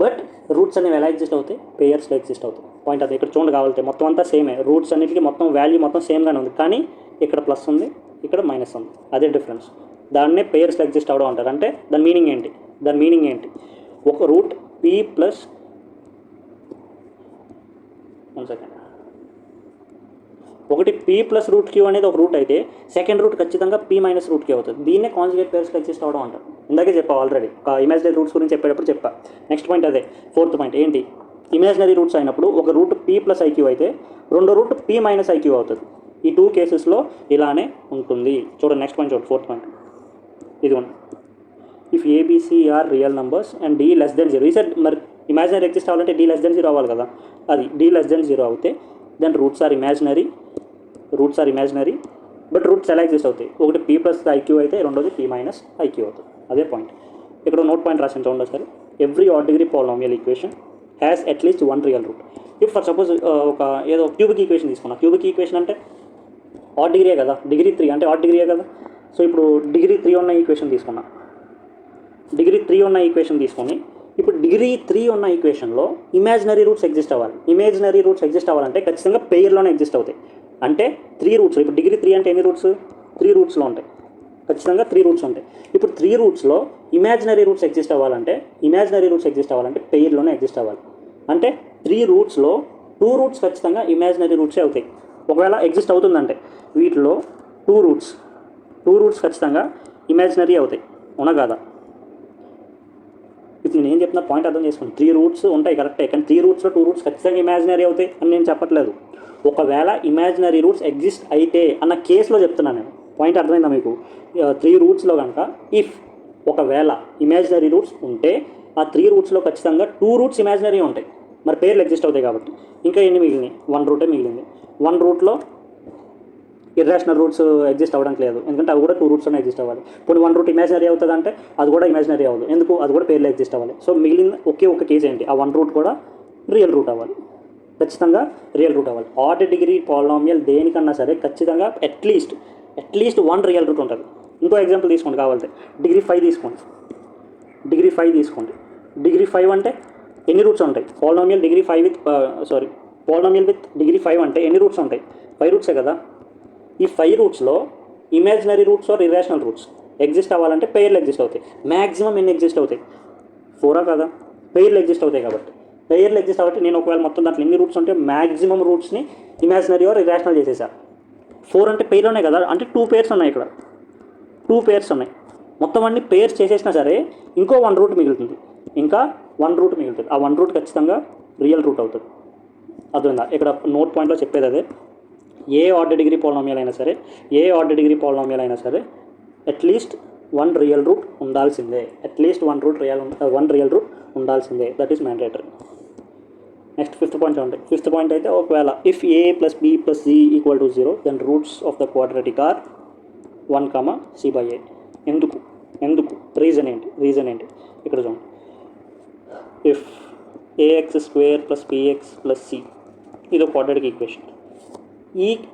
బట్ రూట్స్ అనేవి ఎలా ఎగ్జిస్ట్ అవుతాయి? పేయర్స్లో ఎగ్జిస్ట్ అవుతాయి. పాయింట్ అది ఇక్కడ చూడండి కావాలంటే మొత్తం అంతా సేమే. రూట్స్ అన్నిటికీ మొత్తం వాల్యూ మొత్తం సేమ్గానే ఉంది, కానీ ఇక్కడ ప్లస్ ఉంది, ఇక్కడ మైనస్ ఉంది. అదే డిఫరెన్స్. దాన్నే పేయర్స్లో ఎగ్జిస్ట్ అవడం అంటారు. అంటే దాని మీనింగ్ ఏంటి? ఒక రూట్ p ప్లస్ 1 సెకండ్, ఒకటి p ప్లస్ √q అనేది ఒక రూట్ అయితే సెకండ్ రూట్ ఖచ్చితంగా p మైనస్ √q అవుతుంది. దీన్నే కాంజుగేట్ పేర్స్లో ఎగ్జిస్ట్ అవడం అంటారు. ఇందాకే చెప్పా ఆల్రెడీ, ఇమాజినరీ రూట్స్ గురించి చెప్పేటప్పుడు చెప్పా. నెక్స్ట్ పాయింట్ అదే, ఫోర్త్ పాయింట్ ఏంటి, ఇమాజినరీ రూట్స్ అయినప్పుడు ఒక రూట్ p ప్లస్ IQ అయితే రెండో రూట్ p మైనస్ IQ అవుతుంది. ఈ 2 కేసెస్లో ఇలానే ఉంటుంది. చూడండి నెక్స్ట్ పాయింట్ చూడండి, ఫోర్త్ పాయింట్ ఇది ఉంది. If ABC are real numbers and d less than 0. ఈసారి మరి ఇమాజినరీ ఎగ్జిస్ట్ అవ్వాలంటే d లెస్ దెన్ 0 అవ్వాలి కదా. అది d లెస్ దెన్ 0 అవుతే then roots are imaginary, but roots ఎలా ఎగ్జిస్ట్ అవుతాయి? ఒకటి p ప్లస్ IQ అయితే రెండోది p మైనస్ IQ అవుతుంది. అదే పాయింట్. ఇక్కడ నోట్ పాయింట్ రాసిన చూడండి sir. Every odd degree polynomial equation has అట్లీస్ట్ 1 real root. If for suppose ఒక ఏదో క్యూబిక్ ఈక్వేషన్ తీసుకున్నా. క్యూబిక్ ఈక్వేషన్ అంటే ఆడ్ డిగ్రీయే కదా, డిగ్రీ 3 అంటే ఆడ్ డిగ్రీయే కదా. సో ఇప్పుడు డిగ్రీ 3 ఉన్న ఈక్వేషన్ తీసుకున్నా. డిగ్రీ 3 ఉన్న ఈక్వేషన్ తీసుకొని ఇప్పుడు డిగ్రీ 3 ఉన్న ఈక్వేషన్లో ఇమాజినరీ రూట్స్ ఎగ్జిస్ట్ అవ్వాలి. ఇమాజినరీ రూట్స్ ఎగ్జిస్ట్ అవ్వాలంటే ఖచ్చితంగా పెయిర్లోనే ఎగ్జిస్ట్ అవుతాయి. అంటే 3 రూట్స్, ఇప్పుడు డిగ్రీ 3 అంటే ఎన్ని రూట్స్? 3 రూట్స్లో ఉంటాయి, ఖచ్చితంగా 3 రూట్స్ ఉంటాయి. ఇప్పుడు 3 రూట్స్లో ఇమాజినరీ రూట్స్ ఎగ్జిస్ట్ అవ్వాలంటే పెయిర్లోనే ఎగ్జిస్ట్ అవ్వాలి. అంటే 3 రూట్స్లో 2 రూట్స్ ఖచ్చితంగా ఇమాజినరీ రూట్సే అవుతాయి. ఒకవేళ ఎగ్జిస్ట్ అవుతుందంటే వీటిలో 2 రూట్స్ ఖచ్చితంగా ఇమాజినరీ అవుతాయి, అవునా కాదా? ఇప్పుడు నేను ఏం చెప్తున్నా పాయింట్ అర్థం చేసుకోండి. 3 రూట్స్ ఉంటాయి కరెక్టే, కానీ 3 రూట్స్లో 2 రూట్స్ ఖచ్చితంగా ఇమాజినరీ అవుతాయి అని నేను చెప్పట్లేదు. ఒకవేళ ఇమాజినరీ రూట్స్ ఎగ్జిస్ట్ అయితే అన్న కేసులో చెప్తున్నాను నేను. పాయింట్ అర్థమైందా మీకు? 3 రూట్స్లో కనుక ఒకవేళ ఇమాజినరీ రూట్స్ ఉంటే ఆ 3 రూట్స్లో ఖచ్చితంగా 2 రూట్స్ ఇమాజినరీ ఉంటాయి, మరి పేర్లు ఎగ్జిస్ట్ అవుతాయి కాబట్టి. ఇంకా ఎన్ని మిగిలినాయి? 1 రూటే మిగిలింది. 1 రూట్లో ఇర్రేషనల్ రూట్స్ ఎగ్జిస్ట్ అవ్వడానికి లేదు, ఎందుకంటే అవి కూడా 2 రూట్స్లోనే ఎగ్జిస్ట్ అవ్వాలి. ఇప్పుడు 1 రూట్ ఇమాజినరీ అవుతుంది అంటే అది కూడా ఇమాజినరీ అవ్వదు, ఎందుకు? అది కూడా పేర్లో ఎగ్జిస్ట్ అవ్వాలి. సో మిగిలిన ఒకే ఒక కేసు ఏంటి? ఆ 1 రూట్ కూడా రియల్ రూట్ అవ్వాలి, ఖచ్చితంగా రియల్ రూట్ అవ్వాలి. ఆర్డ్ డిగ్రీ పాలినామియల్ దేనికన్నా సరే ఖచ్చితంగా అట్లీస్ట్ 1 రియల్ రూట్ ఉంటుంది. ఇంకో ఎగ్జాంపుల్ తీసుకోండి కావాలంటే, డిగ్రీ 5 తీసుకోండి. డిగ్రీ 5 అంటే ఎన్ని రూట్స్ ఉంటాయి? పాలినామియల్ విత్ డిగ్రీ 5 అంటే ఎన్ని రూట్స్ ఉంటాయి? 5 రూట్సే కదా. ఈ 5 రూట్స్లో imaginary roots or irrational roots exist అవ్వాలంటే పెయిర్లు ఎగ్జిస్ట్ అవుతాయి. మ్యాక్సిమం ఎన్ని ఎగ్జిస్ట్ అవుతాయి? 4 కదా. పెయిర్లు ఎగ్జిస్ట్ అవుతాయి కాబట్టి నేను ఒకవేళ మొత్తం దాంట్లో ఎన్ని రూట్స్ ఉంటే మ్యాక్సిమం రూట్స్ని ఇమాజినరీ ఆర్ ఇర్రేషనల్ చేసేసా. 4 అంటే పెయిర్లోనే కదా, అంటే 2 పేర్స్ ఉన్నాయి ఇక్కడ, 2 పేర్స్ ఉన్నాయి. మొత్తం అన్ని పేర్స్ చేసేసినా సరే ఇంకో 1 రూట్ మిగులుతుంది, ఆ 1 రూట్ ఖచ్చితంగా రియల్ రూట్ అవుతుంది. అర్థమైందా? ఇక్కడ నోట్ పాయింట్లో చెప్పేది అదే. ఏ ఆర్డర్ డిగ్రీ పాలినామియల్ అయినా సరే అట్లీస్ట్ 1 రియల్ రూట్ ఉండాల్సిందే, that is mandatory. Next 5th point చూడండి. 5th పాయింట్ అయితే ఒకవేళ if a + b + c = 0 then roots of the quadratic are 1, c/a. ఎందుకు రీజన్ ఏంటి? ఇక్కడ చూడండి. ఇఫ్ ax² + bx + c ఇది ఒక క్వాడ్రాటిక్ ఈక్వేషన్.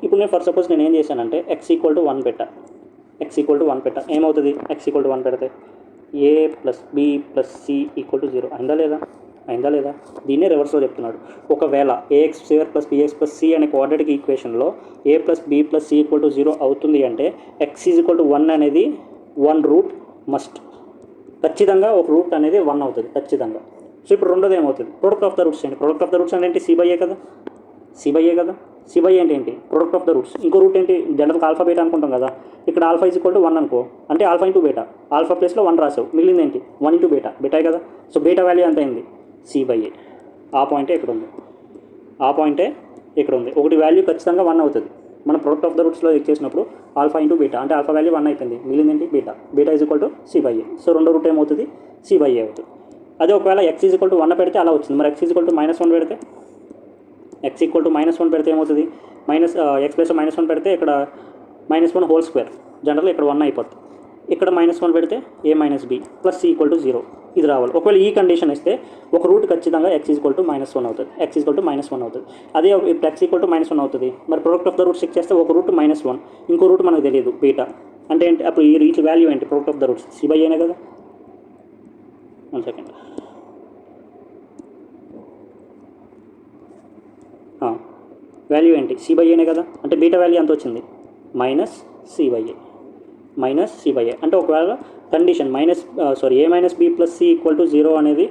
ఇప్పుడు నేను ఫర్ సపోజ్ నేను ఏం చేశానంటే x = 1 పెట్టా. ఏమవుతుంది? x = 1 పెడితే a + b + c = 0 అయిందా లేదా? దీన్నే రివర్స్లో చెప్తున్నాడు. ఒకవేళ ax² + bx + c అనే క్వాడ్రాటిక్ ఈక్వేషన్లో a + b + c = 0 అవుతుంది అంటే x = 1 అనేది 1 రూట్ మస్ట్, ఖచ్చితంగా ఒక రూట్ అనేది 1 అవుతుంది ఖచ్చితంగా. సో ఇప్పుడు రెండోది ఏమవుతుంది? ప్రొడక్ట్ ఆఫ్ ద రూట్స్ ఏంటి? ప్రొడక్ట్ ఆఫ్ ద రూట్స్ అంటే ఏంటి? c/a కదా. c/a అంటే ఏంటి? Product of the roots. ఇంకో రూట్ ఏంటి? జనరల్గా ఆల్ఫా బీటా అనుకుంటాం కదా. ఇక్కడ ఆల్ఫా = 1 అనుకో, అంటే ఆల్ఫా ఇంటూ బీటా. ఆల్ఫా ప్లేస్లో 1 రాసావు, మిగిలింది ఏంటి? 1 ఇంటూ బీటాయే కదా. సో బీటా వాల్యూ ఎంత అయింది? c/a. ఆ పాయింటే ఇక్కడ ఉంది. ఒకటి వాల్యూ ఖచ్చితంగా 1 అవుతుంది. మనం ప్రొడక్ట్ ఆఫ్ ద రూట్స్లో చెక్ చేసినప్పుడు ఆల్ఫా ఇంటూ బీటా, అంటే ఆల్ఫా వాల్యూ 1 అయిపోయింది, మిగిలింది ఏంటి? Beta = c/a. సో రెండో రూట్ ఏమవుతుంది? c/a అవుతుంది. అదే ఒకవేళ x = 1 పెడితే అలా వచ్చింది. మరి x = -1 పెడితే ఏమవుతుంది? x ప్లస్ -1 పెడితే ఇక్కడ -1 హోల్ స్క్వేర్, జనరల్ ఇక్కడ 1 అయిపోతుంది. ఇక్కడ -1 పెడితే a - b + c = 0 ఇది రావాలి. ఒకవేళ ఈ కండిషన్ ఇస్తే ఒక రూట్ ఖచ్చితంగా x = -1 అవుతుంది. అదే ఇప్పుడు x = -1 అవుతుంది. మరి product of the roots check చేస్తే ఒక రూట్ -1, ఇంకో రూట్ మనకు తెలియదు బీటా, అంటే ఏంటి? అప్పుడు ఈ రీచ్ వాల్యూ ఏంటి? Product of the roots c/a కదా. 1 సెకండ్. వాల్యూ ఏంటి? c/a కదా. అంటే బీటా వాల్యూ ఎంత వచ్చింది? -c/a. అంటే ఒకవేళ కండిషన్ a - b + c = 0 అనేది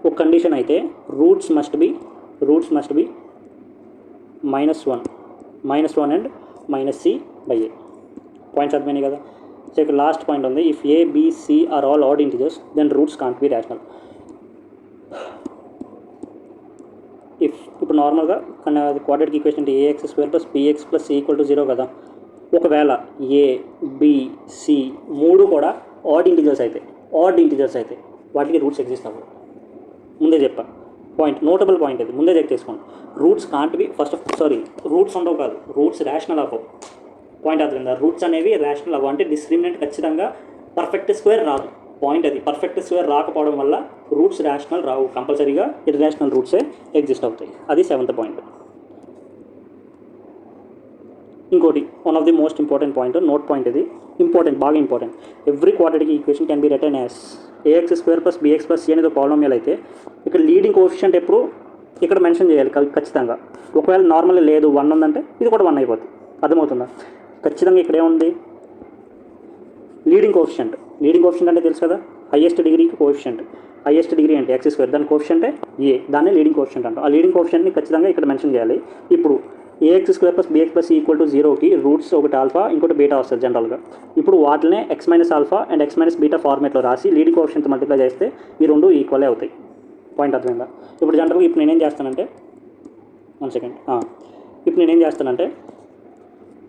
ఒక కండిషన్ అయితే roots must be -1 and -c/a. Points అర్థమైనాయి కదా. సో ఇక్కడ లాస్ట్ పాయింట్ ఉంది. If a, b, c are all odd integers then roots can't be rational. ఇప్పుడు నార్మల్గా క్వాడ్రాటిక్ ఈక్వేషన్ అంటే ax² + bx + c = 0 కదా. ఒకవేళ a, b, c 3 కూడా ఆడ్ ఇంటిజర్స్ అయితే వాటికి రూట్స్ ఎగ్జిస్ట్ అవ్వదు. ముందే చెప్పా పాయింట్, నోటబుల్ పాయింట్ అది, ముందే చెక్ చేసుకోండి. రూట్స్ కాంట్ బి రూట్స్ ఉండవు కాదు, రూట్స్ రేషనల్ అవ్వవు. పాయింట్ అర్థమైందా? రూట్స్ అనేవి రేషనల్ అవ్వవు, అంటే డిస్క్రిమినెంట్ ఖచ్చితంగా పర్ఫెక్ట్ స్క్వేర్ రాదు. పాయింట్ అది. పర్ఫెక్ట్ స్క్వేర్ రాకపోవడం వల్ల రూట్స్ రేషనల్ రావు, కంపల్సరీగా ఇర్రేషనల్ రూట్సే ఎగ్జిస్ట్ అవుతాయి. అది 7th పాయింట్. ఇంకోటి one of the most important point, note point ఇది, బాగా important. Every quadratic equation can be written as a x square plus b x plus c అనేది పాలినామియల్ అయితే ఇక్కడ లీడింగ్ కోఎఫిషియంట్ ఎప్పుడు ఇక్కడ మెన్షన్ చేయాలి ఖచ్చితంగా. ఒకవేళ నార్మల్ లేదు 1 ఉందంటే ఇది కూడా 1 అయిపోతుంది. అర్థమవుతుందా? ఖచ్చితంగా ఇక్కడ ఏముంది లీడింగ్ కోఎఫిషియంట్ అంటే తెలుసు కదా, హైయెస్ట్ డిగ్రీకి కోఎఫిషియంట్. హైయెస్ట్ డిగ్రీ అంటే ఎక్స్ స్క్వేర్, దాని కోఎఫిషియంటే ఏ, దాన్ని లీడింగ్ కోఎఫిషియంట్ అంటాం. ఆ లీడింగ్ కోఎఫిషియంట్ని ఖచ్చితంగా ఇక్కడ మెన్షన్ చేయాలి. ఇప్పుడు a x square plus b x plus equal to 0కి రూట్స్ ఒకటి ఆల్ఫా ఇంకోటి బీటా వస్తుంది జనరల్గా. ఇప్పుడు వాటినే x minus alpha and x minus beta ఫార్మేట్లో రాసి లీడింగ్ కోఎఫిషియంట్ మల్టిప్లై చేస్తే ఈ రెండు ఈక్వలే అవుతాయి. పాయింట్ అర్థమైందా? ఇప్పుడు జనరల్గా ఇప్పుడు నేనేం చేస్తానంటే 1 సెకండ్ ఇప్పుడు నేనేం చేస్తానంటే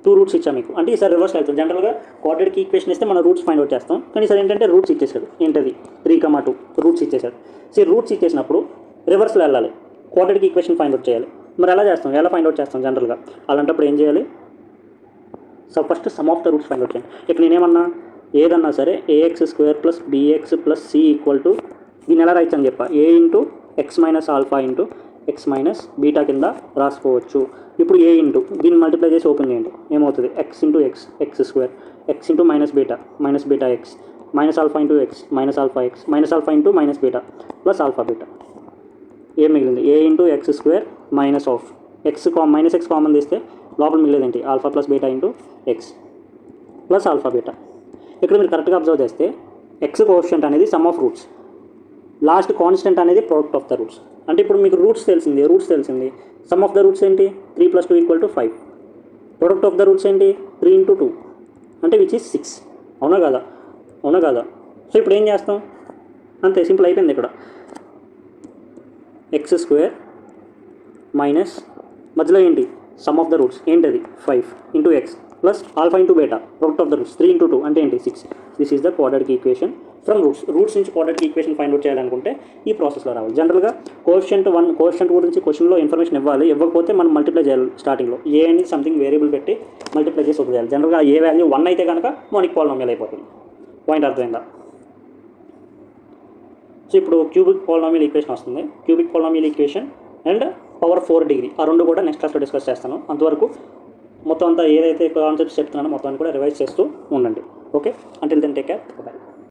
2 రూట్స్ ఇచ్చా మీకు, అంటే ఈసారి రివర్స్ అవుతుంది. జనరల్గా క్వాడ్రాటిక్ ఈక్వేషన్ ఇస్తే మనం రూట్స్ ఫైండ్ అవుట్ చేస్తాం, కానీ ఈసారి ఏంటంటే రూట్స్ ఇచ్చేసాడు. ఏంటది 3, 2 రూట్స్ ఇచ్చేసాడు. రూట్స్ ఇచ్చేసినప్పుడు రివర్స్లో వెళ్ళాలి, క్వాడ్రాటిక్ ఈక్వేషన్ ఫైండ్ అవుట్ చేయాలి. మరి ఎలా చేస్తాం, ఎలా ఫైండ్ అవుట్ చేస్తాం జనరల్గా? అలాంటప్పుడు ఏం చేయాలి? First sum of the roots find out చేయండి. ఇక్కడ నేనేమన్నా ఏదన్నా సరే a x square plus b x plus c equal to దీన్ని ఎలా రాయొచ్చు అని చెప్పా, a into x minus alpha into x minus beta కింద రాసుకోవచ్చు. ఇప్పుడు ఏ ఇంటూ దీన్ని మల్టిప్లై చేసి ఓపెన్ చేయండి, ఏమవుతుంది x into x square, x into minus beta x, minus alpha into x minus alpha into minus beta plus alpha beta. ఏం మిగిలింది? A into x square minus of minus x common తీస్తే లోపల మిగిలేదేంటి alpha plus beta into x plus alpha beta. ఇక్కడ మీరు కరెక్ట్గా observe చేస్తే x coefficient అనేది sum of roots, last constant అనేది ప్రోడక్ట్ ఆఫ్ ద రూట్స్. అంటే ఇప్పుడు మీకు రూట్స్ తెలిసింది. సమ్ ఆఫ్ ద రూట్స్ ఏంటి 3 + 2 = 5. ప్రోడక్ట్ ఆఫ్ ద రూట్స్ ఏంటి 3 × 2 అంటే విచ్ ఈజ్ 6. అవునా కాదా? సో ఇప్పుడు ఏం చేస్తాం, అంతే సింపుల్ అయిపోయింది. ఇక్కడ ఎక్స్ స్క్వేర్ మైనస్ మధ్యలో ఏంటి సమ్ ఆఫ్ ద రూట్స్ ఏంటది 5 × x plus alpha into beta product of the roots 3 × 2 అంటే ఏంటి 6. This is the quadratic equation from roots నుంచి క్వాడ్రాటిక్ ఈక్వేషన్ ఫైండ్ అవుట్ చేయాలనుకుంటే ఈ ప్రాసెస్లో రావాలి. జనరల్గా కోఎఫిషియంట్ గురించి క్వశ్చన్లో ఇన్ఫర్మేషన్ ఇవ్వకపోతే మనం మల్టిప్లై చేయాలి. స్టార్టింగ్లో ఏ అనేది సంథింగ్ వేరియబుల్ పెట్టి మల్టిప్లై చేసి వదిలేయాలి. జనరల్గా ఏ వాల్యూ 1 అయితే కనుక మోనిక్ పాలినామియల్ అయిపోతుంది. పాయింట్ అర్థమైందా? సో ఇప్పుడు క్యూబిక్ పాలినామియల్ ఈక్వేషన్ వస్తుంది. Cubic polynomial equation and power 4 degree ఆ రెండు కూడా నెక్స్ట్ క్లాస్లో డిస్కస్ చేస్తాను. అంతవరకు మొత్తం అంతా ఏదైతే కాన్సెప్ట్స్ చెప్తున్నానో మొత్తాన్ని కూడా రివైజ్ చేస్తూ ఉండండి. Okay, until then take care, by.